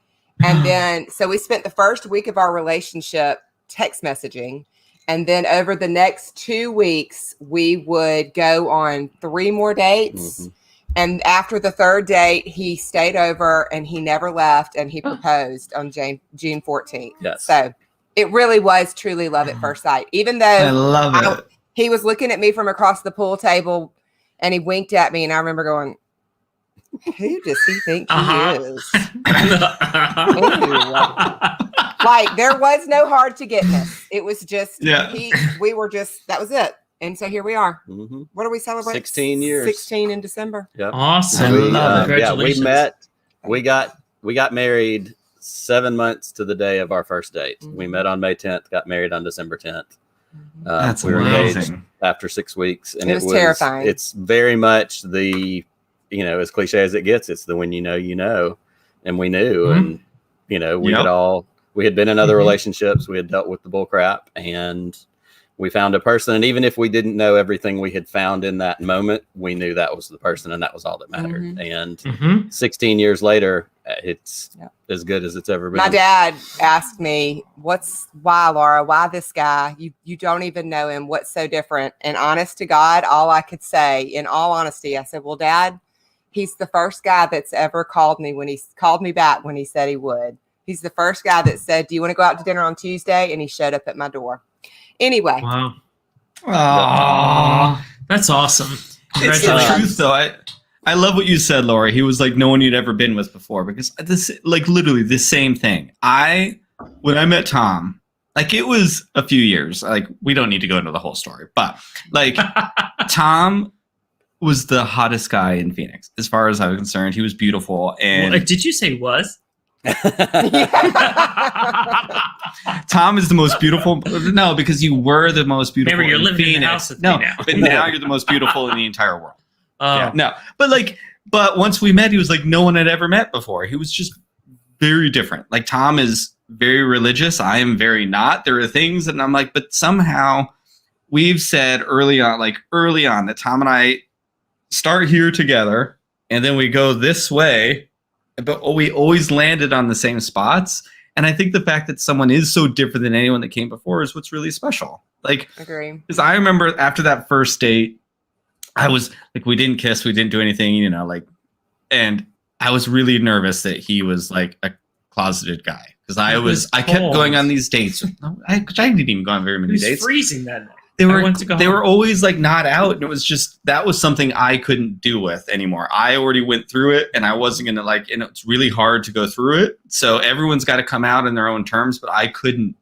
And then, so we spent the first week of our relationship text messaging. And then over the next 2 weeks, we would go on 3 more dates. Mm-hmm. And after the third date, he stayed over and he never left, and he proposed on June 14th. Yes. So it really was truly love at first sight. Even though I love it. He was looking at me from across the pool table and he winked at me, and I remember going, who does he think he is? Like, there was no hard to getness. It was just, we were just, that was it. And so here we are. Mm-hmm. What are we celebrating? 16 years. 16 in December. Yep. Awesome. Congratulations. We got married 7 months to the day of our first date. Mm-hmm. We met on May 10th, got married on December 10th. That's we were engaged after 6 weeks. And it was terrifying. It's very much the, as cliche as it gets, it's the when you know, and we knew. Mm-hmm. And, we had been in other relationships. We had dealt with the bull crap, and we found a person. And even if we didn't know everything we had found in that moment, we knew that was the person, and that was all that mattered. Mm-hmm. And 16 years later, it's as good as it's ever been. My dad asked me, why, Laura, why this guy? You don't even know him. What's so different? And honest to God, all I could say, in all honesty, I said, well, Dad, he's the first guy that's ever called me back when he said he would. He's the first guy that said, do you want to go out to dinner on Tuesday? And he showed up at my door. Anyway. Wow. Aww. That's awesome. It's the truth, though. I love what you said, Laura. He was like no one you'd ever been with before, because this, like, literally the same thing. When I met Tom, like, it was a few years. Like, we don't need to go into the whole story, but like Tom was the hottest guy in Phoenix, as far as I was concerned. He was beautiful. And did you say was? Tom is the most beautiful. No, because you were the most beautiful. Remember, you're living in the house with me now. But now you're the most beautiful in the entire world. No, but once we met, he was like no one had ever met before. He was just very different. Like, Tom is very religious. I am very not. There are things that I'm like, but somehow we've said early on that Tom and I start here together and then we go this way. But we always landed on the same spots. And I think the fact that someone is so different than anyone that came before is what's really special. Like, agree. Because I remember after that first date, I was like, we didn't kiss, we didn't do anything, and I was really nervous that he was like a closeted guy. Because I kept going on these dates. I didn't even go on very many dates. It was freezing that night. They were always like not out, and it was just, that was something I couldn't do with anymore. I already went through it, and I wasn't gonna and it's really hard to go through it. So everyone's got to come out in their own terms, but I couldn't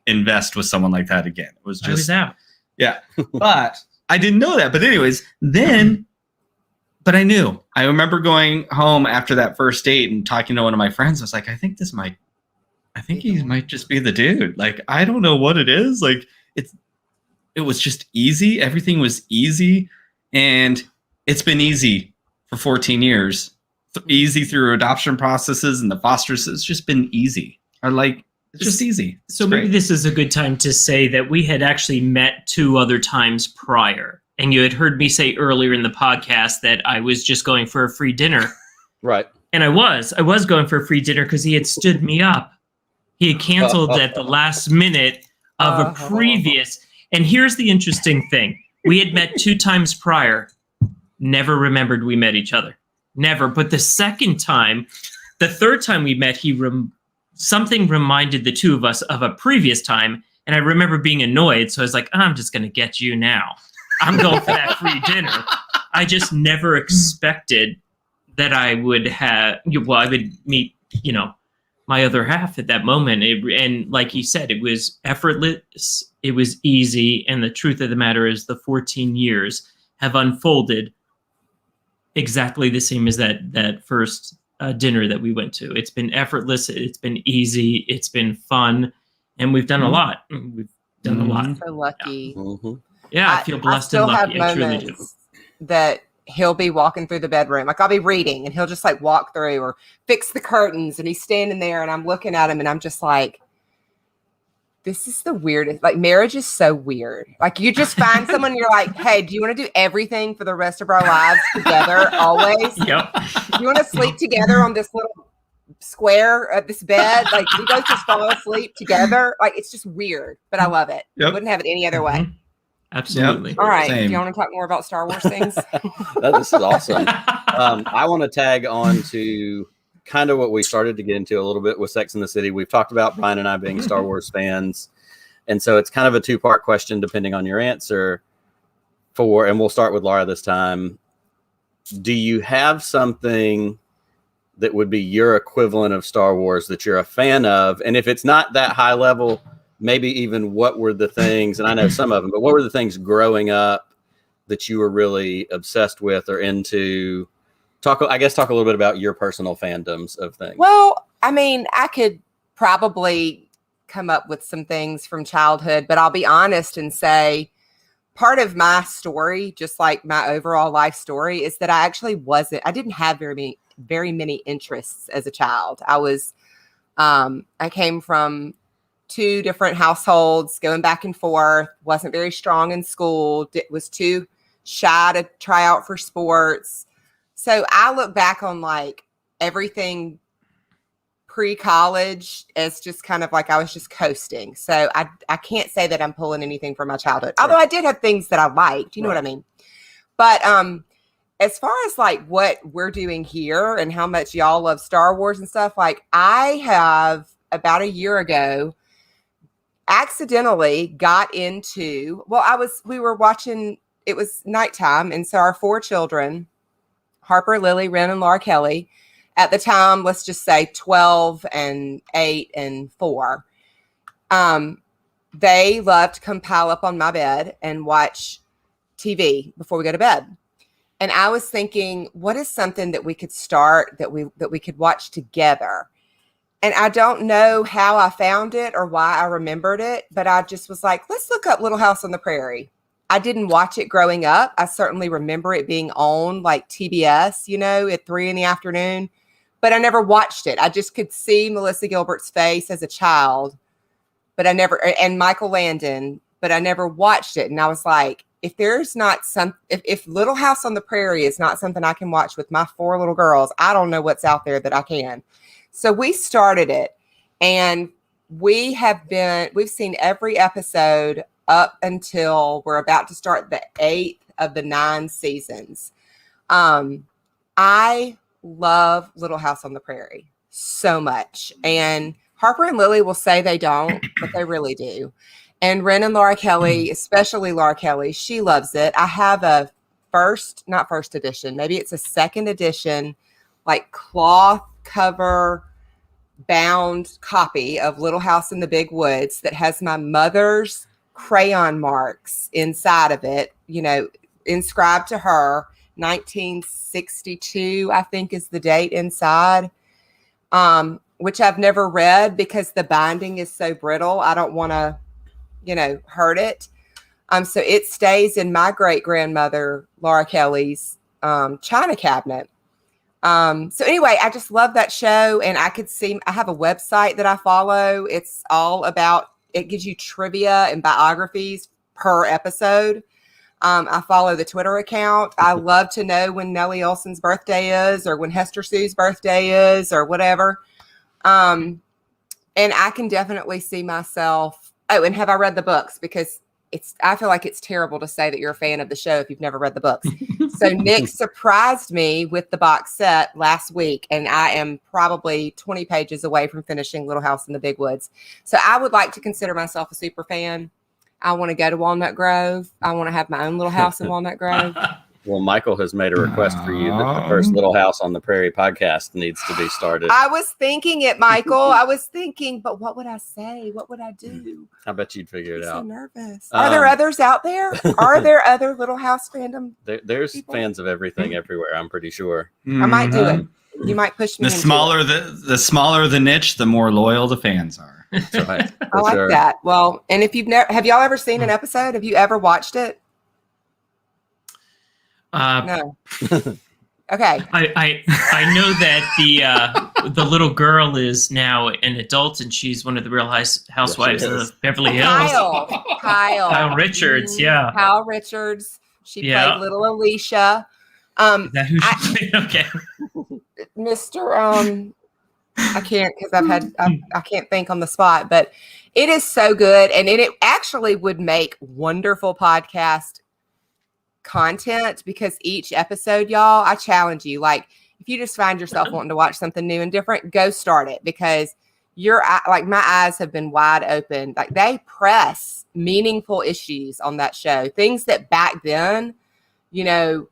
invest with someone like that again. It was just, I was out. Yeah, but I didn't know that. But anyways, but I knew. I remember going home after that first date and talking to one of my friends. I was like, I think he might just be the dude. Like, I don't know what it is. Like, it was just easy. Everything was easy. And it's been easy for 14 years. Easy through adoption processes and the fosters. It's just been easy. It's just easy. So maybe this is a good time to say that we had actually met 2 other times prior. And you had heard me say earlier in the podcast that I was just going for a free dinner. Right. And I was going for a free dinner because he had stood me up. He had canceled at the last minute of a previous... And here's the interesting thing. We had met 2 times prior. Never remembered we met each other. Never. But the third time we met, something reminded the 2 of us of a previous time. And I remember being annoyed. So I was like, I'm just going to get you now. I'm going for that free dinner. I just never expected that I would I would meet, my other half at that moment. And like you said, it was effortless. It was easy. And the truth of the matter is the 14 years have unfolded exactly the same as that first dinner that we went to. It's been effortless. It's been easy. It's been fun. And we've done a lot. We've done a lot. So lucky. Mm-hmm. Yeah, I feel blessed and lucky. I truly do. That he'll be walking through the bedroom. Like I'll be reading and he'll just like walk through or fix the curtains and he's standing there and I'm looking at him and I'm just like, this is the weirdest. Like marriage is so weird. Like you just find someone, you're like, hey, do you want to do everything for the rest of our lives together always? Yep. You want to sleep together on this little square of this bed? Like you guys just fall asleep together? Like it's just weird, but I love it. Yep. Wouldn't have it any other way. Absolutely. All right. Same. Do you want to talk more about Star Wars things? This is awesome. I want to tag on to kind of what we started to get into a little bit with Sex and the City. We've talked about Brian and I being Star Wars fans. And so it's kind of a two-part question, depending on your answer and we'll start with Laura this time. Do you have something that would be your equivalent of Star Wars that you're a fan of? And if it's not that high level, maybe even what were the things, and I know some of them, but what were the things growing up that you were really obsessed with or into? Talk a little bit about your personal fandoms of things. Well, I mean, I could probably come up with some things from childhood, but I'll be honest and say part of my story, just like my overall life story, is that I didn't have very many interests as a child. I came from 2 different households, going back and forth, wasn't very strong in school, was too shy to try out for sports. So I look back on like everything pre-college as just kind of like I was just coasting. So I can't say that I'm pulling anything from my childhood, although I did have things that I liked, you know what I mean? But as far as like what we're doing here and how much y'all love Star Wars and stuff, like I have about a year ago accidentally got into, we were watching, it was nighttime. And so our 4 children, Harper, Lily, Ren, and Laura Kelly, at the time, let's just say 12 and 8 and 4. They loved to come pile up on my bed and watch TV before we go to bed. And I was thinking, what is something that we could start that we could watch together? And I don't know how I found it or why I remembered it, but I just was like, let's look up Little House on the Prairie. I didn't watch it growing up. I certainly remember it being on like TBS, at 3 p.m, but I never watched it. I just could see Melissa Gilbert's face as a child, but and Michael Landon, but I never watched it. And I was like, if Little House on the Prairie is not something I can watch with my 4 little girls, I don't know what's out there that I can. So we started it, and we've seen every episode up until we're about to start the 8th of the 9 seasons. I love Little House on the Prairie so much. And Harper and Lily will say they don't, but they really do. And Ren and Laura Kelly, especially Laura Kelly, she loves it. I have a not first edition, maybe it's a second edition, like cloth cover bound copy of Little House in the Big Woods that has my mother's crayon marks inside of it, inscribed to her. 1962, I think, is the date inside, which I've never read because the binding is so brittle. I don't want to, hurt it. So it stays in my great grandmother, Laura Kelly's china cabinet. So anyway, I just love that show, and I have a website that I follow. It's all about, it gives you trivia and biographies per episode. I follow the Twitter account. I love to know when Nellie Olson's birthday is, or when Hester Sue's birthday is, or whatever. And I can definitely see myself. Oh, and have I read the books? Because I feel like it's terrible to say that you're a fan of the show if you've never read the books. So Nick surprised me with the box set last week, and I am probably 20 pages away from finishing Little House in the Big Woods. So I would like to consider myself a super fan. I want to go to Walnut Grove. I want to have my own little house in Walnut Grove. Well, Michael has made a request for you that the first Little House on the Prairie podcast needs to be started. I was thinking it, Michael. I was thinking, but what would I say? What would I do? I bet you'd figure it out. I'm so nervous. Are there others out there? Are there other Little House fandom? There's people? fans of everything everywhere, I'm pretty sure. I might do it. You might push me. The smaller the niche, the more loyal the fans are. That's right. I like that. Well, and if have y'all ever seen an episode? Have you ever watched it? No. Okay. I know that the little girl is now an adult, and she's one of the Real Housewives of Beverly Hills. Kyle Richards, yeah. Kyle Richards. She Yeah. played little Alicia. Is that who she played? Okay. Mr. I can't because I can't think on the spot, but it is so good, and it actually would make wonderful podcast content because each episode, y'all, I challenge you, like if you just find yourself wanting to watch something new and different, go start it because my eyes have been wide open. Like they press meaningful issues on that show, things that back then, you're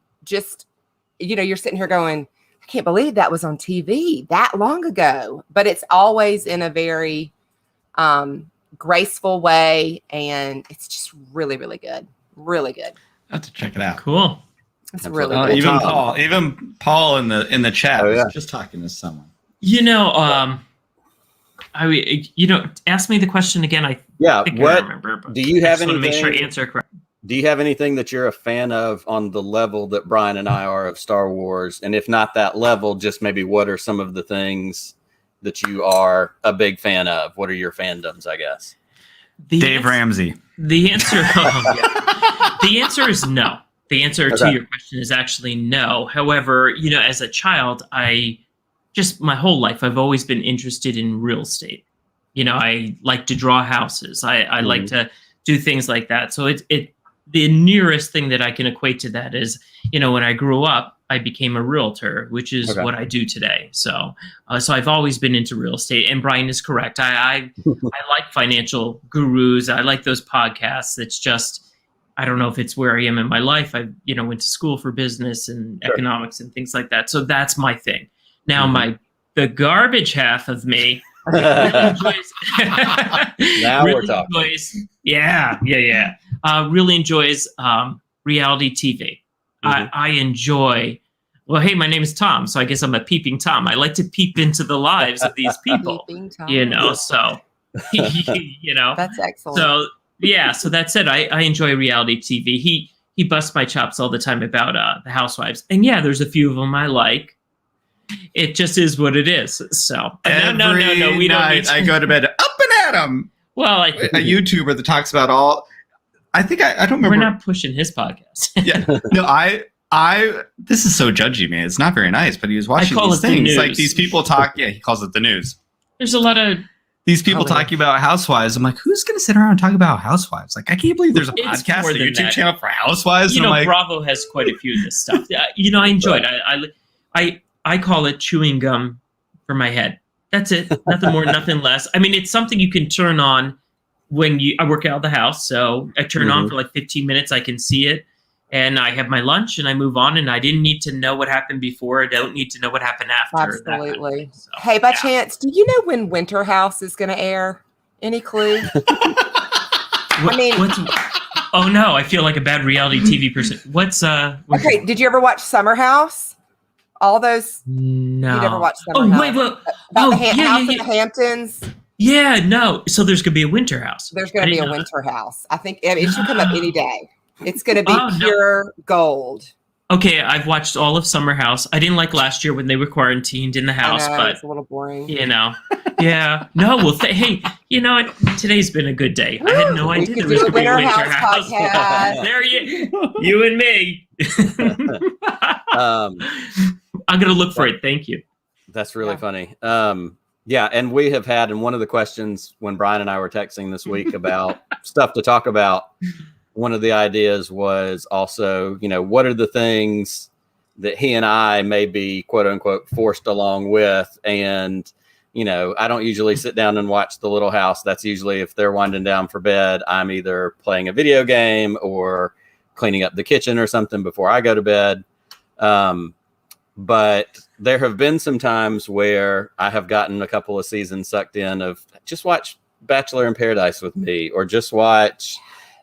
sitting here going, I can't believe that was on TV that long ago, but it's always in a very graceful way, and it's just really, really good. Really good. I have to check it out. Cool. It's really good. Even Paul in the chat was just talking to someone. Ask me the question again. I think I remember. But do you have anything? Want to make sure I anything? answer correct. Do you have anything that you're a fan of on the level that Brian and I are of Star Wars? And if not that level, just maybe what are some of the things that you are a big fan of? What are your fandoms, I guess? Dave Ramsey. The answer, the answer is no. The answer to your question is actually no. However, as a child, my whole life, I've always been interested in real estate. I like to draw houses. I like to do things like that. So the nearest thing that I can equate to that is, when I grew up, I became a realtor, which is what I do today. So I've always been into real estate. And Brian is correct. I like financial gurus. I like those podcasts. It's just, I don't know if it's where I am in my life. I, went to school for business and economics and things like that. So that's my thing. Now the garbage half of me Now really we're talking. Really enjoys reality TV. I enjoy. Well, hey, my name is Tom, so I guess I'm a peeping Tom. I like to peep into the lives of these people. Peeping Tom. So That's excellent. So so that said, I enjoy reality TV. He busts my chops all the time about the housewives, and there's a few of them I like. It just is what it is. So no, we don't need to. I go to bed up and at 'em. Well, A YouTuber that talks about all. I think I don't remember. We're not pushing his podcast. No, this is so judgy, man. It's not very nice, but he was watching these things. Like these people talk. Yeah, he calls it the news. There's a lot of these people talking about housewives. I'm like, who's going to sit around and talk about housewives? Like, I can't believe there's a podcast, a YouTube channel for housewives. Bravo has quite a few of this stuff. I enjoyed it. I call it chewing gum for my head. That's it. Nothing more, nothing less. I mean, it's something you can turn on when I work out of the house. So I turn on for like 15 minutes. I can see it. And I have my lunch and I move on. And I didn't need to know what happened before. I don't need to know what happened after. Absolutely. Kind of so, hey, by chance, do you know when Winter House is going to air? Any clue? Oh no, I feel like a bad reality TV person. Okay, did you ever watch Summer House? All those? No. You never watched Summer House? Wait. About the House in the Hamptons? Yeah, no. So there's going to be a Winter House. There's going to be a Winter House. I think it should come up any day. It's going to be pure gold. Okay, I've watched all of Summer House. I didn't like last year when they were quarantined in the house, but it's a little boring. Yeah. No, well, hey, today's been a good day. I had no idea there was going to be a Winter House. There you and me. I'm going to look for it. Thank you. That's really funny. And we have had, and one of the questions when Brian and I were texting this week about stuff to talk about, one of the ideas was also, what are the things that he and I may be quote unquote forced along with? And, I don't usually sit down and watch The Little House. That's usually if they're winding down for bed, I'm either playing a video game or cleaning up the kitchen or something before I go to bed. But there have been some times where I have gotten a couple of seasons sucked in of just watch Bachelor in Paradise with me, or just watch,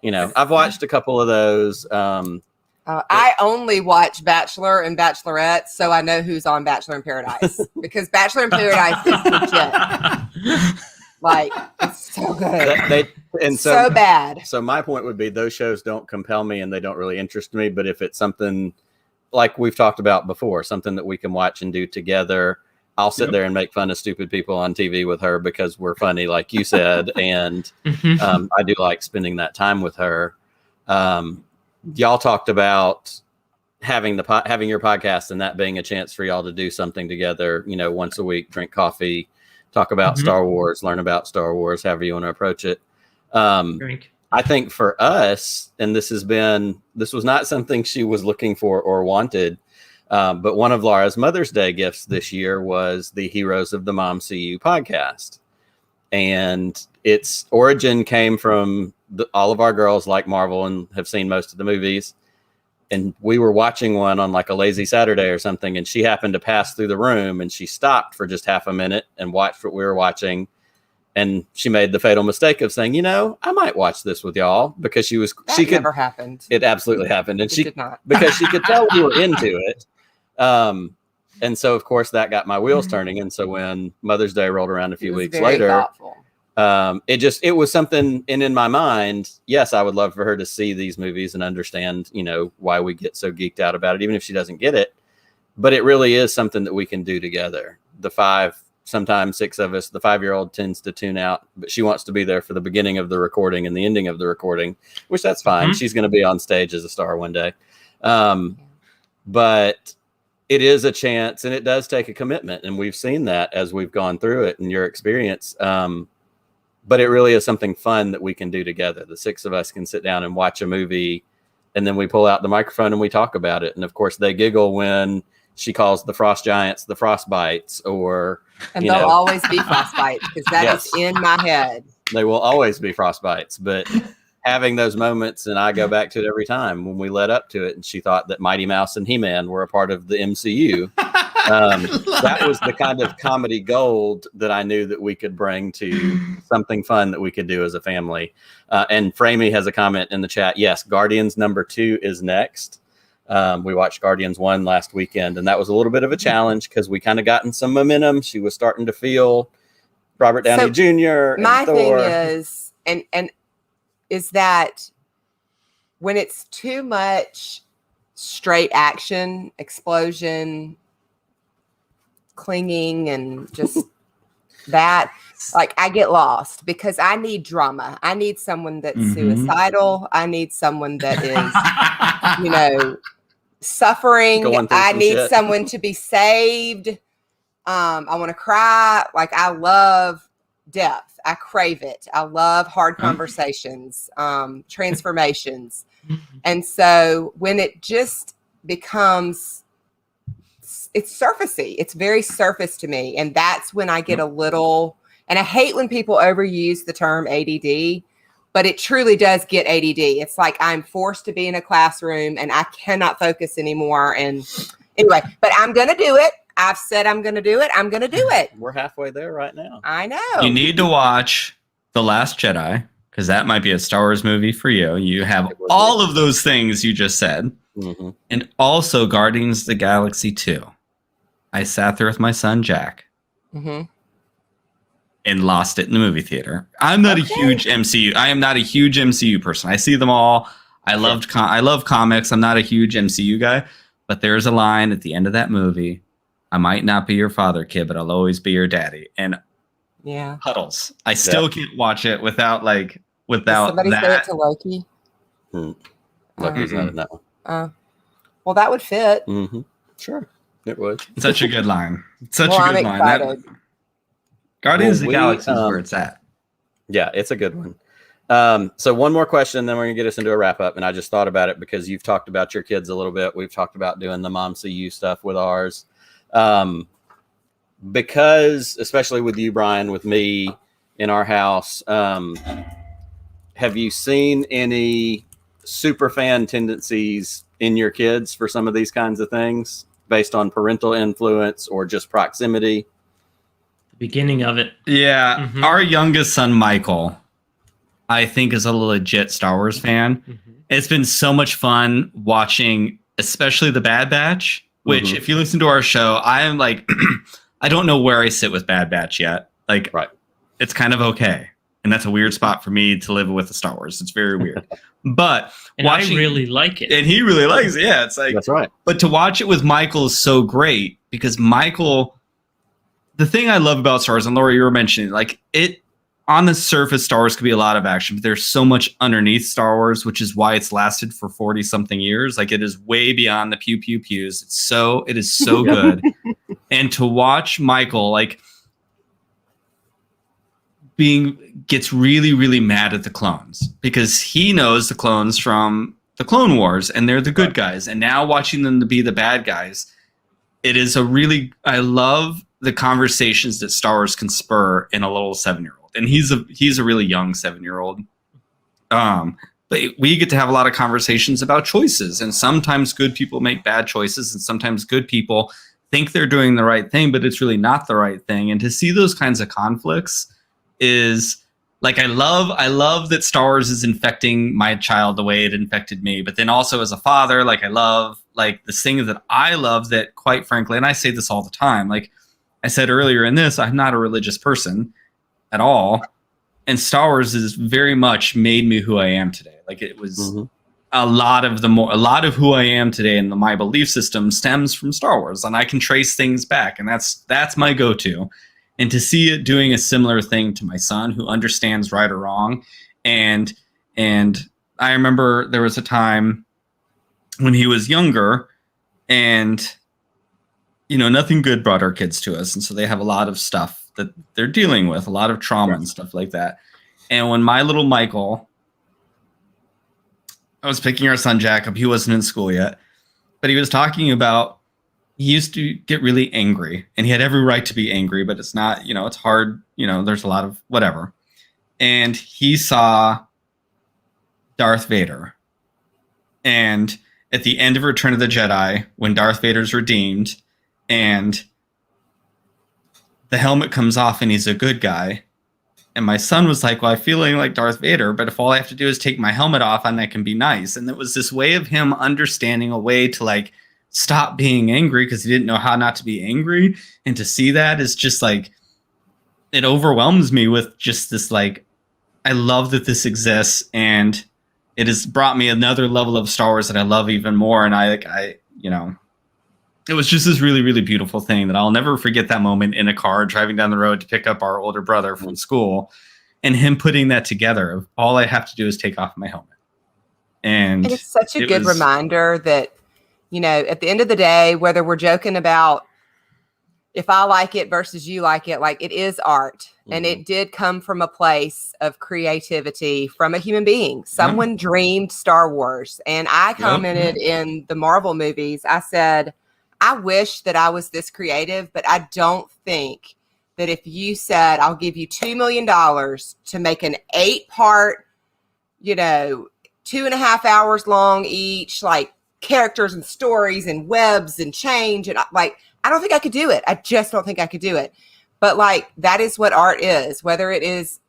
I've watched a couple of those. I only watch Bachelor and Bachelorette, so I know who's on Bachelor in Paradise because Bachelor in Paradise is legit. Like, it's so good. So bad. So my point would be those shows don't compel me and they don't really interest me. But if it's something like we've talked about before, something that we can watch and do together. I'll sit there and make fun of stupid people on TV with her because we're funny, like you said. And I do like spending that time with her. Y'all talked about having your podcast and that being a chance for y'all to do something together, once a week, drink coffee, talk about Star Wars, learn about Star Wars, however you want to approach it. I think for us, and this was not something she was looking for or wanted, but one of Laura's Mother's Day gifts this year was the Heroes of the Mom CU podcast. And its origin came from all of our girls like Marvel and have seen most of the movies. And we were watching one on like a lazy Saturday or something, and she happened to pass through the room, and she stopped for just half a minute and watched what we were watching. And she made the fatal mistake of saying, I might watch this with y'all, because never happened. It absolutely happened. And she did not. Because she could tell we were into it. And so of course that got my wheels turning. And so when Mother's Day rolled around a few weeks later, thoughtful. It was something, and in my mind, yes, I would love for her to see these movies and understand, why we get so geeked out about it, even if she doesn't get it. But it really is something that we can do together. Sometimes 6 of us. The 5-year-old tends to tune out, but she wants to be there for the beginning of the recording and the ending of the recording, which that's fine. She's going to be on stage as a star one day. But it is a chance, and it does take a commitment. And we've seen that as we've gone through it in your experience. But it really is something fun that we can do together. The 6 of us can sit down and watch a movie, and then we pull out the microphone and we talk about it. And of course they giggle when she calls the Frost Giants the Frostbites, and they'll always be Frostbites, because that is in my head. They will always be Frostbites, but having those moments, and I go back to it every time when we led up to it, and she thought that Mighty Mouse and He-Man were a part of the MCU. That was the kind of comedy gold that I knew that we could bring to something fun that we could do as a family. And Framey has a comment in the chat. Yes, Guardians #2 is next. We watched Guardians 1 last weekend, and that was a little bit of a challenge because we kind of gotten some momentum. She was starting to feel Robert Downey Jr. My thing is, and is that when it's too much straight action, explosion, clinging, and just that, like, I get lost, because I need drama. I need someone that's suicidal. I need someone that is, suffering. I need someone to be saved. I want to cry. Like, I love depth. I crave it. I love hard conversations, transformations. And so when it just becomes, it's surfacey. It's very surface to me. And that's when I get a little, and I hate when people overuse the term ADD, but it truly does get ADD. It's like I'm forced to be in a classroom and I cannot focus anymore. And anyway, but I'm going to do it. I've said I'm going to do it. I'm going to do it. We're halfway there right now. I know. You need to watch The Last Jedi, because that might be a Star Wars movie for you. You have all of those things you just said. And also Guardians of the Galaxy 2. I sat there with my son, Jack. And lost it in the movie theater. I'm not a huge MCU. I am not a huge MCU person. I see them all. I love comics. I'm not a huge MCU guy. But there's a line at the end of that movie. I might not be your father, kid, but I'll always be your daddy. And puddles. I still can't watch it without Did somebody that. say it to Loki? Loki's not no. Well, that would fit. Sure, it would. Such a good line. Such a good line. Excited. Guardians of the Galaxy is where it's at. Yeah, it's a good one. So one more question, then we're going to get us into a wrap up. And I just thought about it because you've talked about your kids a little bit. We've talked about doing the Mom CU stuff with ours. Because, especially with you, Brian, with me in our house, have you seen any super fan tendencies in your kids for some of these kinds of things based on parental influence or just proximity? Beginning of it. Yeah. Our youngest son, Michael, I think is a legit Star Wars fan. It's been so much fun watching, especially The Bad Batch, which if you listen to our show, I am like, I don't know where I sit with Bad Batch yet. Like, it's kind of okay. And that's a weird spot for me to live with the Star Wars. It's very weird. But And I really like it. And he really likes it. Yeah, it's like, That's right. But to watch it with Michael is so great because Michael, the thing I love about Star Wars, and Laura, you were mentioning, like it on the surface, Star Wars could be a lot of action, but there's so much underneath Star Wars, which is why it's lasted for 40 something years. Like it is way beyond the pew pew pews. It is so good. And to watch Michael like gets really, really mad at the clones because he knows the clones from the Clone Wars and they're the good guys. And now watching them to be the bad guys, I love the conversations that Star Wars can spur in a little 7-year-old. And he's a really young 7-year-old. But we get to have a lot of conversations about choices. And sometimes good people make bad choices and sometimes good people think they're doing the right thing, but it's really not the right thing. And to see those kinds of conflicts is like, I love that Star Wars is infecting my child the way it infected me. But then also as a father, like I love like the thing that I love that quite frankly, and I say this all the time, like I said earlier in this, I'm not a religious person at all. And Star Wars has very much made me who I am today. Like it was a lot of who I am today and my belief system stems from Star Wars. And I can trace things back. And that's my go-to. And to see it doing a similar thing to my son who understands right or wrong. And I remember there was a time when he was younger and, you know, nothing good brought our kids to us. And so they have a lot of stuff that they're dealing with, a lot of trauma and stuff like that. And when my little Michael, I was picking our son Jacob, he wasn't in school yet, but he was talking about, he used to get really angry and he had every right to be angry, but it's not, you know, it's hard, you know, there's a lot of whatever. And he saw Darth Vader. And at the end of Return of the Jedi, when Darth Vader's redeemed and the helmet comes off and he's a good guy. And my son was like, well, I'm feeling like Darth Vader, but if all I have to do is take my helmet off and I can be nice. And it was this way of him understanding a way to like stop being angry because he didn't know how not to be angry. And to see that is just like, it overwhelms me with just this, like, I love that this exists and it has brought me another level of Star Wars that I love even more. And I you know, it was just this really, really beautiful thing that I'll never forget that moment in a car driving down the road to pick up our older brother from school and him putting that together of all I have to do is take off my helmet. And it's such a good reminder that, you know, at the end of the day, whether we're joking about if I like it versus you like it is art. And it did come from a place of creativity from a human being. Someone dreamed Star Wars. And I commented in the Marvel movies, I said, I wish that I was this creative, but I don't think that if you said, I'll give you $2 million to make an 8-part, you know, 2.5 hours long each, like characters and stories and webs and change. And like, I don't think I could do it. I just don't think I could do it. But like, that is what art is, whether it is,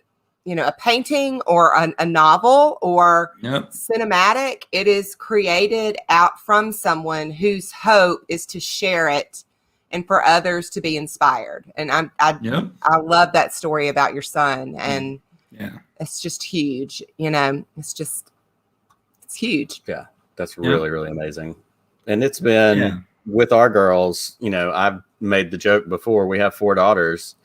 you know, a painting or a novel or cinematic, it is created out from someone whose hope is to share it and for others to be inspired. And I love that story about your son. And it's just huge. You know, it's huge. Yeah, that's really, really amazing. And it's been with our girls, you know, I've made the joke before, we have 4 daughters.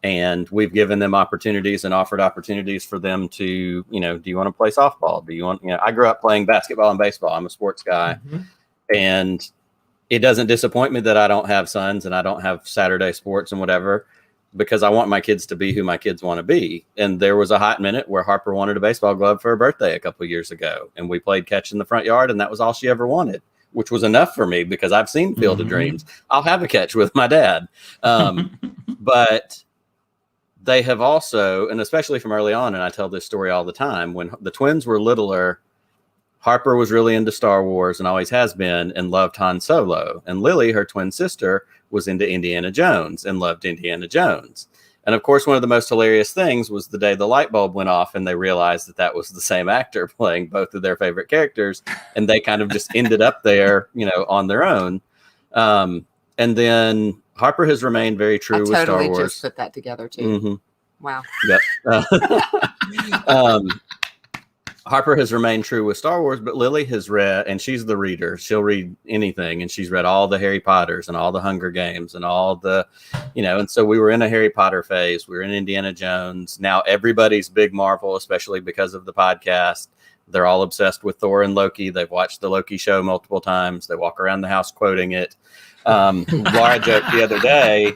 And we've given them opportunities and offered opportunities for them to, you know, do you want to play softball? Do you want, you know, I grew up playing basketball and baseball. I'm a sports guy. And it doesn't disappoint me that I don't have sons and I don't have Saturday sports and whatever, because I want my kids to be who my kids want to be. And there was a hot minute where Harper wanted a baseball glove for her birthday a couple of years ago. And we played catch in the front yard and that was all she ever wanted, which was enough for me because I've seen Field of Dreams. I'll have a catch with my dad. But they have also, and especially from early on, and I tell this story all the time, when the twins were littler, Harper was really into Star Wars and always has been and loved Han Solo. And Lily, her twin sister, was into Indiana Jones and loved Indiana Jones. And of course, one of the most hilarious things was the day the light bulb went off and they realized that that was the same actor playing both of their favorite characters. And they kind of just ended up there, you know, on their own. And then Harper has remained very true with Star Wars. I totally just put that together too. Wow. Yep. Harper has remained true with Star Wars, but Lily has read, and she's the reader. She'll read anything, and she's read all the Harry Potters and all the Hunger Games and all the, and so we were in a Harry Potter phase. We were in Indiana Jones. Now everybody's big Marvel, especially because of the podcast. They're all obsessed with Thor and Loki. They've watched the Loki show multiple times. They walk around the house quoting it. Laura joked the other day,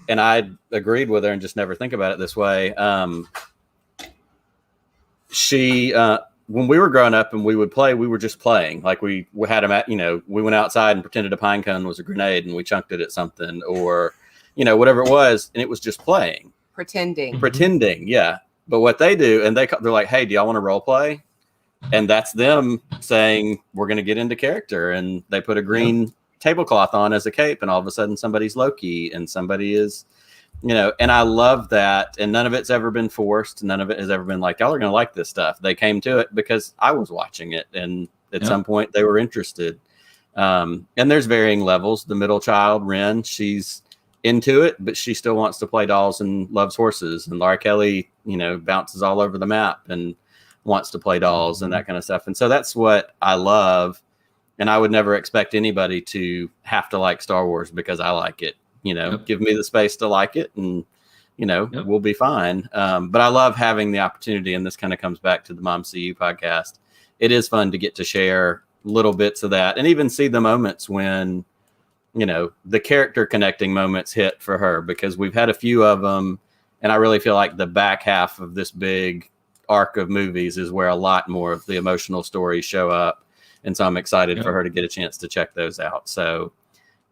and I agreed with her and just never think about it this way. She when we were growing up and we would play, we were just playing. Like we had them at, we went outside and pretended a pine cone was a grenade and we chunked it at something, or whatever it was, and it was just playing, pretending. Yeah. But what they do, and they're like, hey, do y'all want to role play? And that's them saying we're going to get into character, and they put a green tablecloth on as a cape, and all of a sudden somebody's Loki and somebody is and I love that. And none of it's ever been forced. None of it has ever been like, y'all are going to like this stuff. They came to it because I was watching it. And at some point they were interested. And there's varying levels. The middle child, Ren, she's into it, but she still wants to play dolls and loves horses. And Laura Kelly, bounces all over the map and wants to play dolls and that kind of stuff. And so that's what I love. And I would never expect anybody to have to like Star Wars because I like it. Give me the space to like it, and we'll be fine. But I love having the opportunity, and this kind of comes back to the Mom CU podcast. It is fun to get to share little bits of that, and even see the moments when the character connecting moments hit for her, because we've had a few of them, and I really feel like the back half of this big arc of movies is where a lot more of the emotional stories show up, and so I'm excited for her to get a chance to check those out. So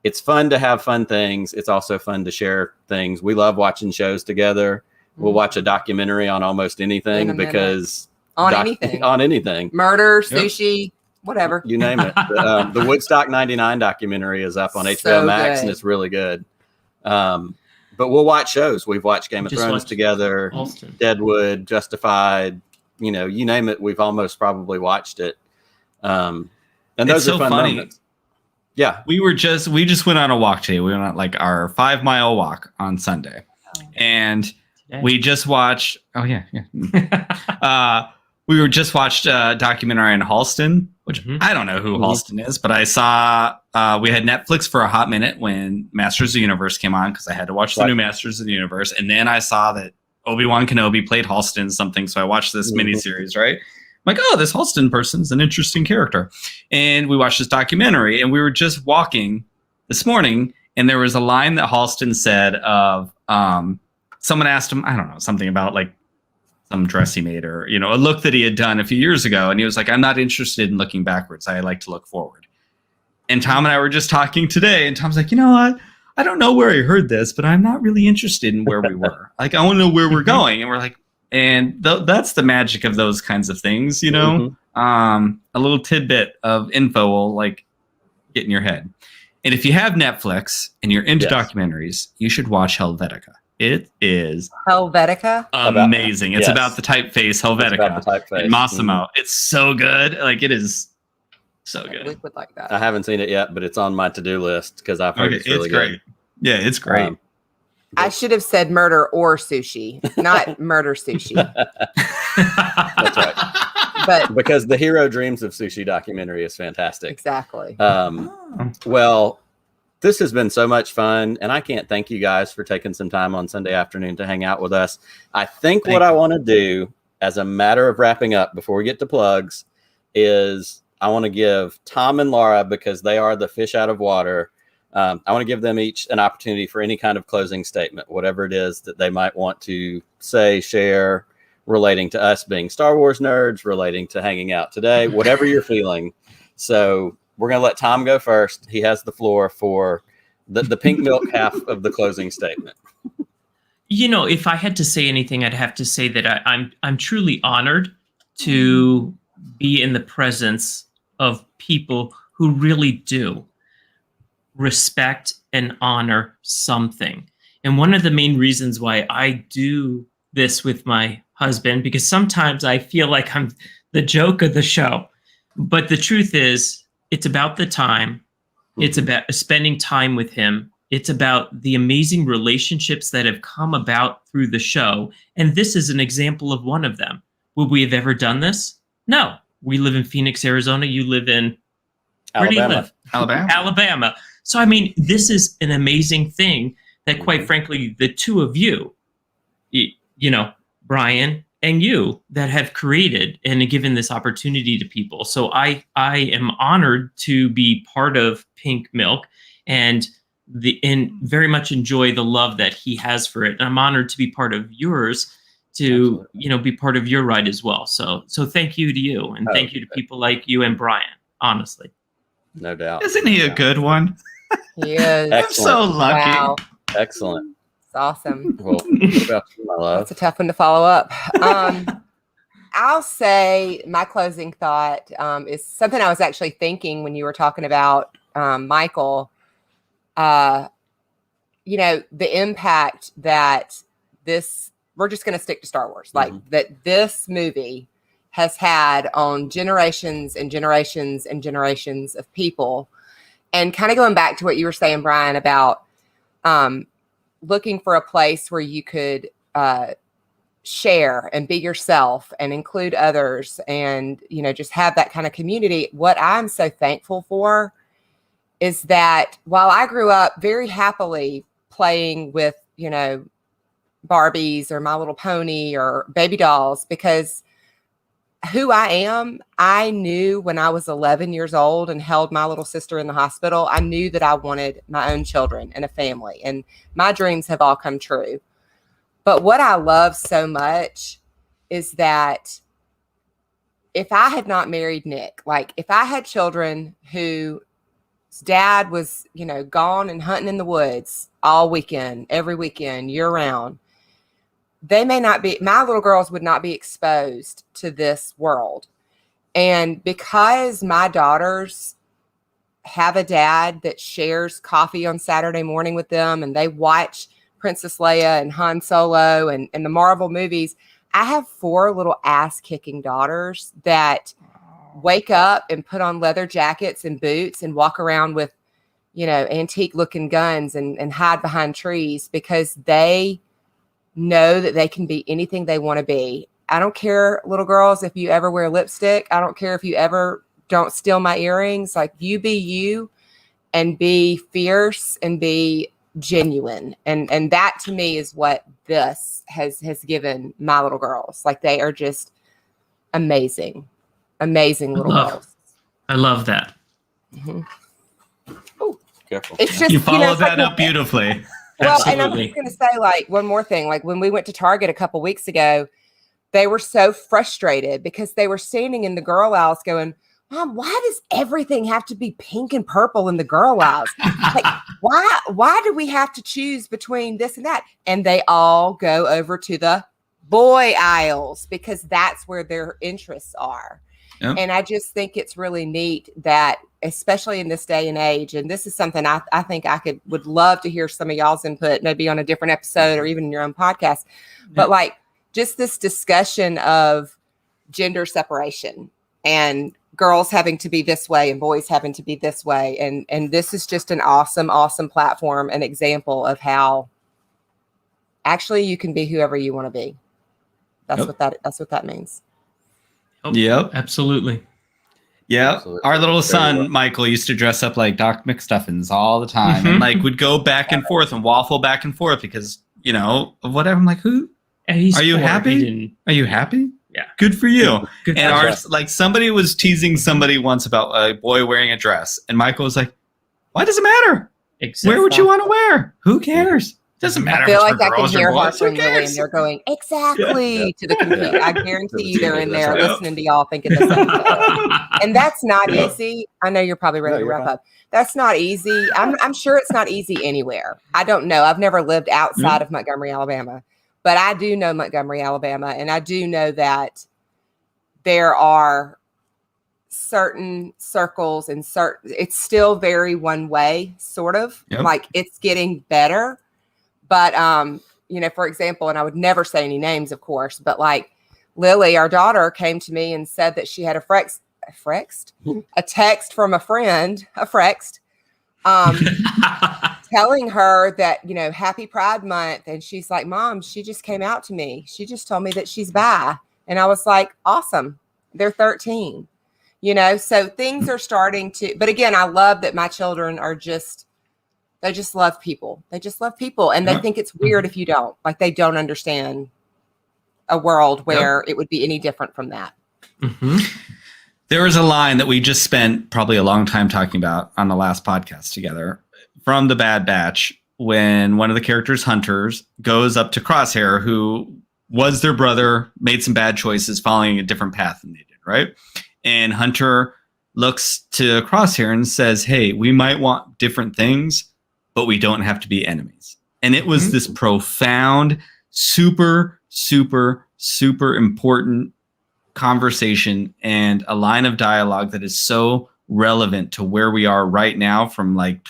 it's fun to have fun things. It's also fun to share things. We love watching shows together. We'll watch a documentary on almost anything because anything. Murder, sushi, whatever. You name it. The Woodstock 99 documentary is up on HBO Max, and it's really good. But we'll watch shows. We've watched Game of Thrones together, Deadwood, Justified, you name it. We've almost probably watched it. And those are fun moments. Yeah, we just went on a walk today. We went on like our 5-mile walk on Sunday, and we just watched. Oh yeah. We were just watched a documentary on Halston, which I don't know who Halston is, but I saw we had Netflix for a hot minute when Masters of the Universe came on because I had to watch the new Masters of the Universe, and then I saw that Obi-Wan Kenobi played Halston something, so I watched this miniseries, right? I'm like, oh, this Halston person's an interesting character. And we watched this documentary, and we were just walking this morning, and there was a line that Halston said of someone asked him, I don't know, something about like some dress he made or, a look that he had done a few years ago. And he was like, I'm not interested in looking backwards. I like to look forward. And Tom and I were just talking today, and Tom's like, you know what? I don't know where I heard this, but I'm not really interested in where we were. Like, I want to know where we're going. And we're like, and that's the magic of those kinds of things, a little tidbit of info will like get in your head. And if you have Netflix and you're into documentaries, you should watch Helvetica. It is Helvetica amazing. It's about the typeface Helvetica and Massimo. It's so good. Like, it is so good. We would like that. I haven't seen it yet, but it's on my to-do list because I've heard it's really great. Good. Yeah, it's great. I should have said murder or sushi, not murder sushi. That's right. But because the Hero Dreams of Sushi documentary is fantastic. Exactly. Well, this has been so much fun, and I can't thank you guys for taking some time on Sunday afternoon to hang out with us. I think what I want to do as a matter of wrapping up before we get to plugs is I want to give Tom and Laura, because they are the fish out of water, I want to give them each an opportunity for any kind of closing statement, whatever it is that they might want to say, share, relating to us being Star Wars nerds, relating to hanging out today, whatever you're feeling. So we're going to let Tom go first. He has the floor for the pink milk half of the closing statement. If I had to say anything, I'd have to say that I'm truly honored to be in the presence of people who really do respect and honor something. And one of the main reasons why I do this with my husband, because sometimes I feel like I'm the joke of the show, but the truth is it's about the time. It's about spending time with him. It's about the amazing relationships that have come about through the show. And this is an example of one of them. Would we have ever done this? No, we live in Phoenix, Arizona. You live in where do you live? Alabama. Alabama. So I mean, this is an amazing thing that, quite Mhm. frankly, the two of you, you know, Brian and you, that have created and given this opportunity to people. So I am honored to be part of Pink Milk and very much enjoy the love that he has for it. And I'm honored to be part of yours, to Absolutely. be part of your ride as well. So thank you to you, and thank you to people like you and Brian. Honestly, No doubt. Isn't he No a doubt. good one? He is. I'm so lucky. Wow. Excellent. It's awesome. Well, what about you, my love? That's a tough one to follow up. I'll say my closing thought is something I was actually thinking when you were talking about Michael. You know, the impact that we're just going to stick to Star Wars, like that this movie has had on generations and generations and generations of people. And kind of going back to what you were saying, Brian, about looking for a place where you could share and be yourself and include others and, you know, just have that kind of community. What I'm so thankful for is that while I grew up very happily playing with, you know, Barbies or My Little Pony or baby dolls, because who I am, I knew when I was 11 years old and held my little sister in the hospital, I knew that I wanted my own children and a family, and my dreams have all come true. But what I love so much is that if I had not married Nick, like if I had children whose dad was, you know, gone and hunting in the woods all weekend, every weekend, year round, my little girls would not be exposed to this world. And because my daughters have a dad that shares coffee on Saturday morning with them and they watch Princess Leia and Han Solo and the Marvel movies, I have 4 little ass-kicking daughters that wake up and put on leather jackets and boots and walk around with, you know, antique-looking guns and hide behind trees because they know that they can be anything they want to be. I don't care, little girls, if you ever wear lipstick. I don't care if you ever don't steal my earrings. Like, you be you and be fierce and be genuine. And that to me is what this has given my little girls. Like, they are just amazing little girls. I love that. Mm-hmm. Careful. It's just, You followed it's that like up beautifully. Well, and I'm Absolutely. just going to say, like, one more thing. Like, when we went to Target a couple weeks ago, they were so frustrated because they were standing in the girl aisles going, Mom, why does everything have to be pink and purple in the girl aisles? Like, why do we have to choose between this and that? And they all go over to the boy aisles because that's where their interests are. Yep. And I just think it's really neat that, especially in this day and age, and this is something I think I would love to hear some of y'all's input, maybe on a different episode or even in your own podcast. But like, just this discussion of gender separation and girls having to be this way and boys having to be this way. And this is just an awesome platform, an example of how actually you can be whoever you want to be. That's what that means. Yep. Absolutely. Yeah, Absolutely. our little Very son well. Michael used to dress up like Doc McStuffins all the time, and like would go back and forth and waffle back and forth because, you know, of whatever. I'm like, who? And he's Are you 4. happy? He didn't- Are you happy? Yeah. Good for you. Good And for ours, like, somebody was teasing somebody once about a boy wearing a dress, and Michael was like, "Why does it matter? Exactly. Where would you want to wear? Who cares? Doesn't matter." I feel if like it's I for can girls or hear boys. Harper Who and Lily, and cares? they're going, exactly, to the computer. I guarantee you they're in there Yeah. listening to y'all thinking the same thing. And that's not easy. I know you're probably ready No, to you're wrap fine. up. That's not easy. I'm sure it's not easy anywhere. I don't know. I've never lived outside of Montgomery, Alabama. But I do know Montgomery, Alabama, and I do know that there are certain circles and it's still very one way, sort of. Yep. Like, it's getting better. But you know, for example, and I would never say any names, of course, but like Lily, our daughter, came to me and said that she had a text from a friend, telling her that, you know, happy Pride Month. And she's like, Mom, she just came out to me. She just told me that she's bi. And I was like, awesome. They're 13. You know, so things are starting to, but again, I love that my children are they just love people. They just love people. And they think it's weird if you don't. Like, they don't understand a world where it would be any different from that. Mm-hmm. There was a line that we just spent probably a long time talking about on the last podcast together from The Bad Batch, when one of the characters, Hunters, goes up to Crosshair, who was their brother, made some bad choices following a different path than they did, right? And Hunter looks to Crosshair and says, hey, we might want different things, but we don't have to be enemies. And it was this profound, super, super, super important conversation and a line of dialogue that is so relevant to where we are right now from like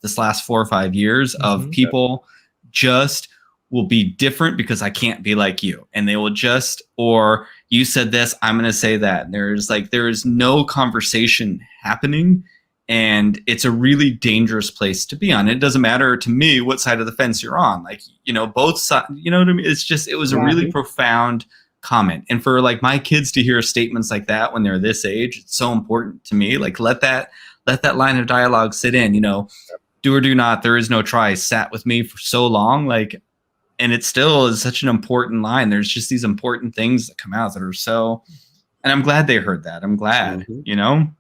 this last 4 or 5 years of people just will be different because I can't be like you. And they will just, or you said this, I'm going to say that. And there is no conversation happening. And it's a really dangerous place to be on. It doesn't matter to me what side of the fence you're on. Like, you know, both sides, you know what I mean? It was a really profound comment. And for like my kids to hear statements like that when they're this age, it's so important to me. Like, let that line of dialogue sit in, you know, do or do not, there is no try, sat with me for so long. Like, and it still is such an important line. There's just these important things that come out that are so, and I'm glad they heard that. I'm glad, you know,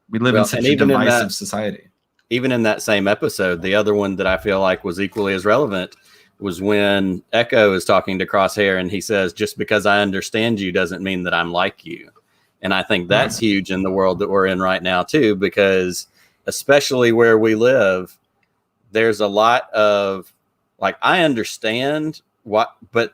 we live in such a divisive society. Even in that same episode, the other one that I feel like was equally as relevant was when Echo is talking to Crosshair and he says, just because I understand you doesn't mean that I'm like you. And I think that's huge in the world that we're in right now too, because especially where we live, there's a lot of like, I understand what, but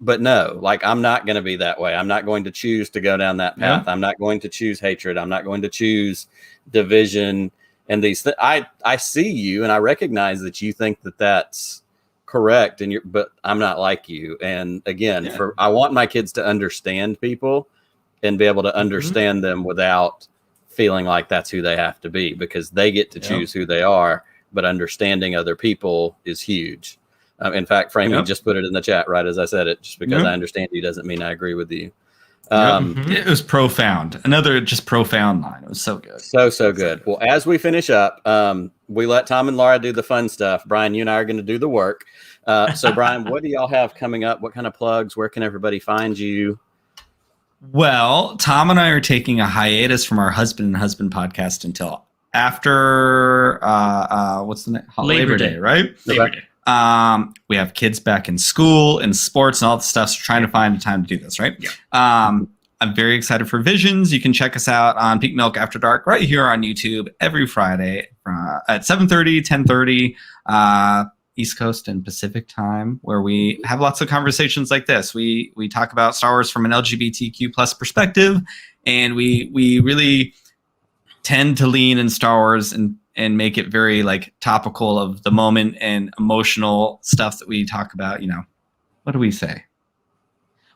no, like, I'm not going to be that way. I'm not going to choose to go down that path. I'm not going to choose hatred. I'm not going to choose division and these I see you and I recognize that you think that that's correct, and but I'm not like you. And again, I want my kids to understand people and be able to understand them without feeling like that's who they have to be, because they get to choose who they are, but understanding other people is huge. In fact, Framing just put it in the chat right as I said it. Just because I understand you doesn't mean I agree with you. It was profound. Another just profound line. It was so good. So good. Well, as we finish up, we let Tom and Laura do the fun stuff. Brian, you and I are going to do the work. So Brian, what do y'all have coming up? What kind of plugs? Where can everybody find you? Well, Tom and I are taking a hiatus from our Husband and Husband podcast until after what's the name? Labor Day, right? Labor Day. We have kids back in school and sports and all the stuff. So trying to find the time to do this, right? Yeah. I'm very excited for Visions. You can check us out on Pink Milk After Dark right here on YouTube every Friday at 7:30, 10:30 East Coast and Pacific time, where we have lots of conversations like this. We talk about Star Wars from an LGBTQ plus perspective, and we really tend to lean in Star Wars and make it very like topical of the moment and emotional stuff that we talk about. You know, what do we say?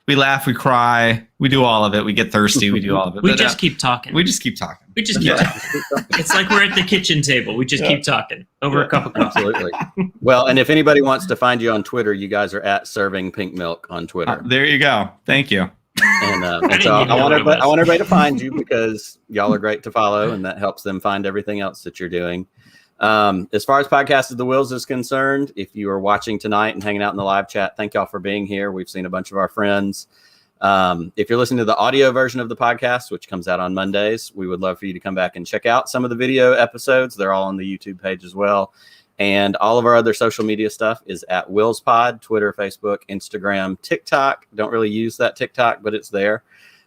We laugh, we cry, we do all of it. We get thirsty, we do all of it. We just keep talking. We just keep talking. We just keep talking. It's like we're at the kitchen table. We just keep talking over a cup of coffee. Absolutely. Well, and if anybody wants to find you on Twitter, you guys are at Serving Pink Milk on Twitter. There you go. Thank you. And so I want everybody to find you because y'all are great to follow, and that helps them find everything else that you're doing. As far as Podcast of the Wills is concerned, if you are watching tonight and hanging out in the live chat, thank y'all for being here. We've seen a bunch of our friends. If you're listening to the audio version of the podcast, which comes out on Mondays, we would love for you to come back and check out some of the video episodes. They're all on the YouTube page as well. And all of our other social media stuff is at WillsPod, Twitter, Facebook, Instagram, TikTok. Don't really use that TikTok, but it's there.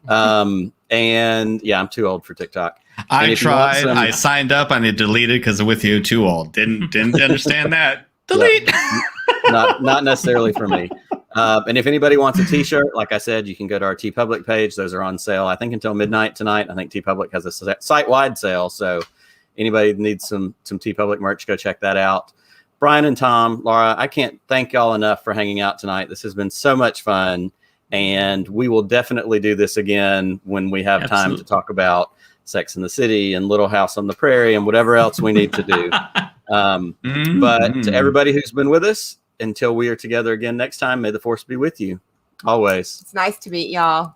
And yeah, I'm too old for TikTok. I tried. I signed up and it deleted because with you too old. Didn't understand that. Delete. Not necessarily for me. And if anybody wants a T-shirt, like I said, you can go to our TeePublic page. Those are on sale, I think, until midnight tonight. I think TeePublic has a site-wide sale, so anybody needs some TeePublic merch, go check that out. Brian and Tom, Laura, I can't thank y'all enough for hanging out tonight. This has been so much fun, and we will definitely do this again when we have time to talk about Sex in the City and Little House on the Prairie and whatever else we need to do. But to everybody who's been with us, until we are together again next time, may the Force be with you always. It's nice to meet y'all.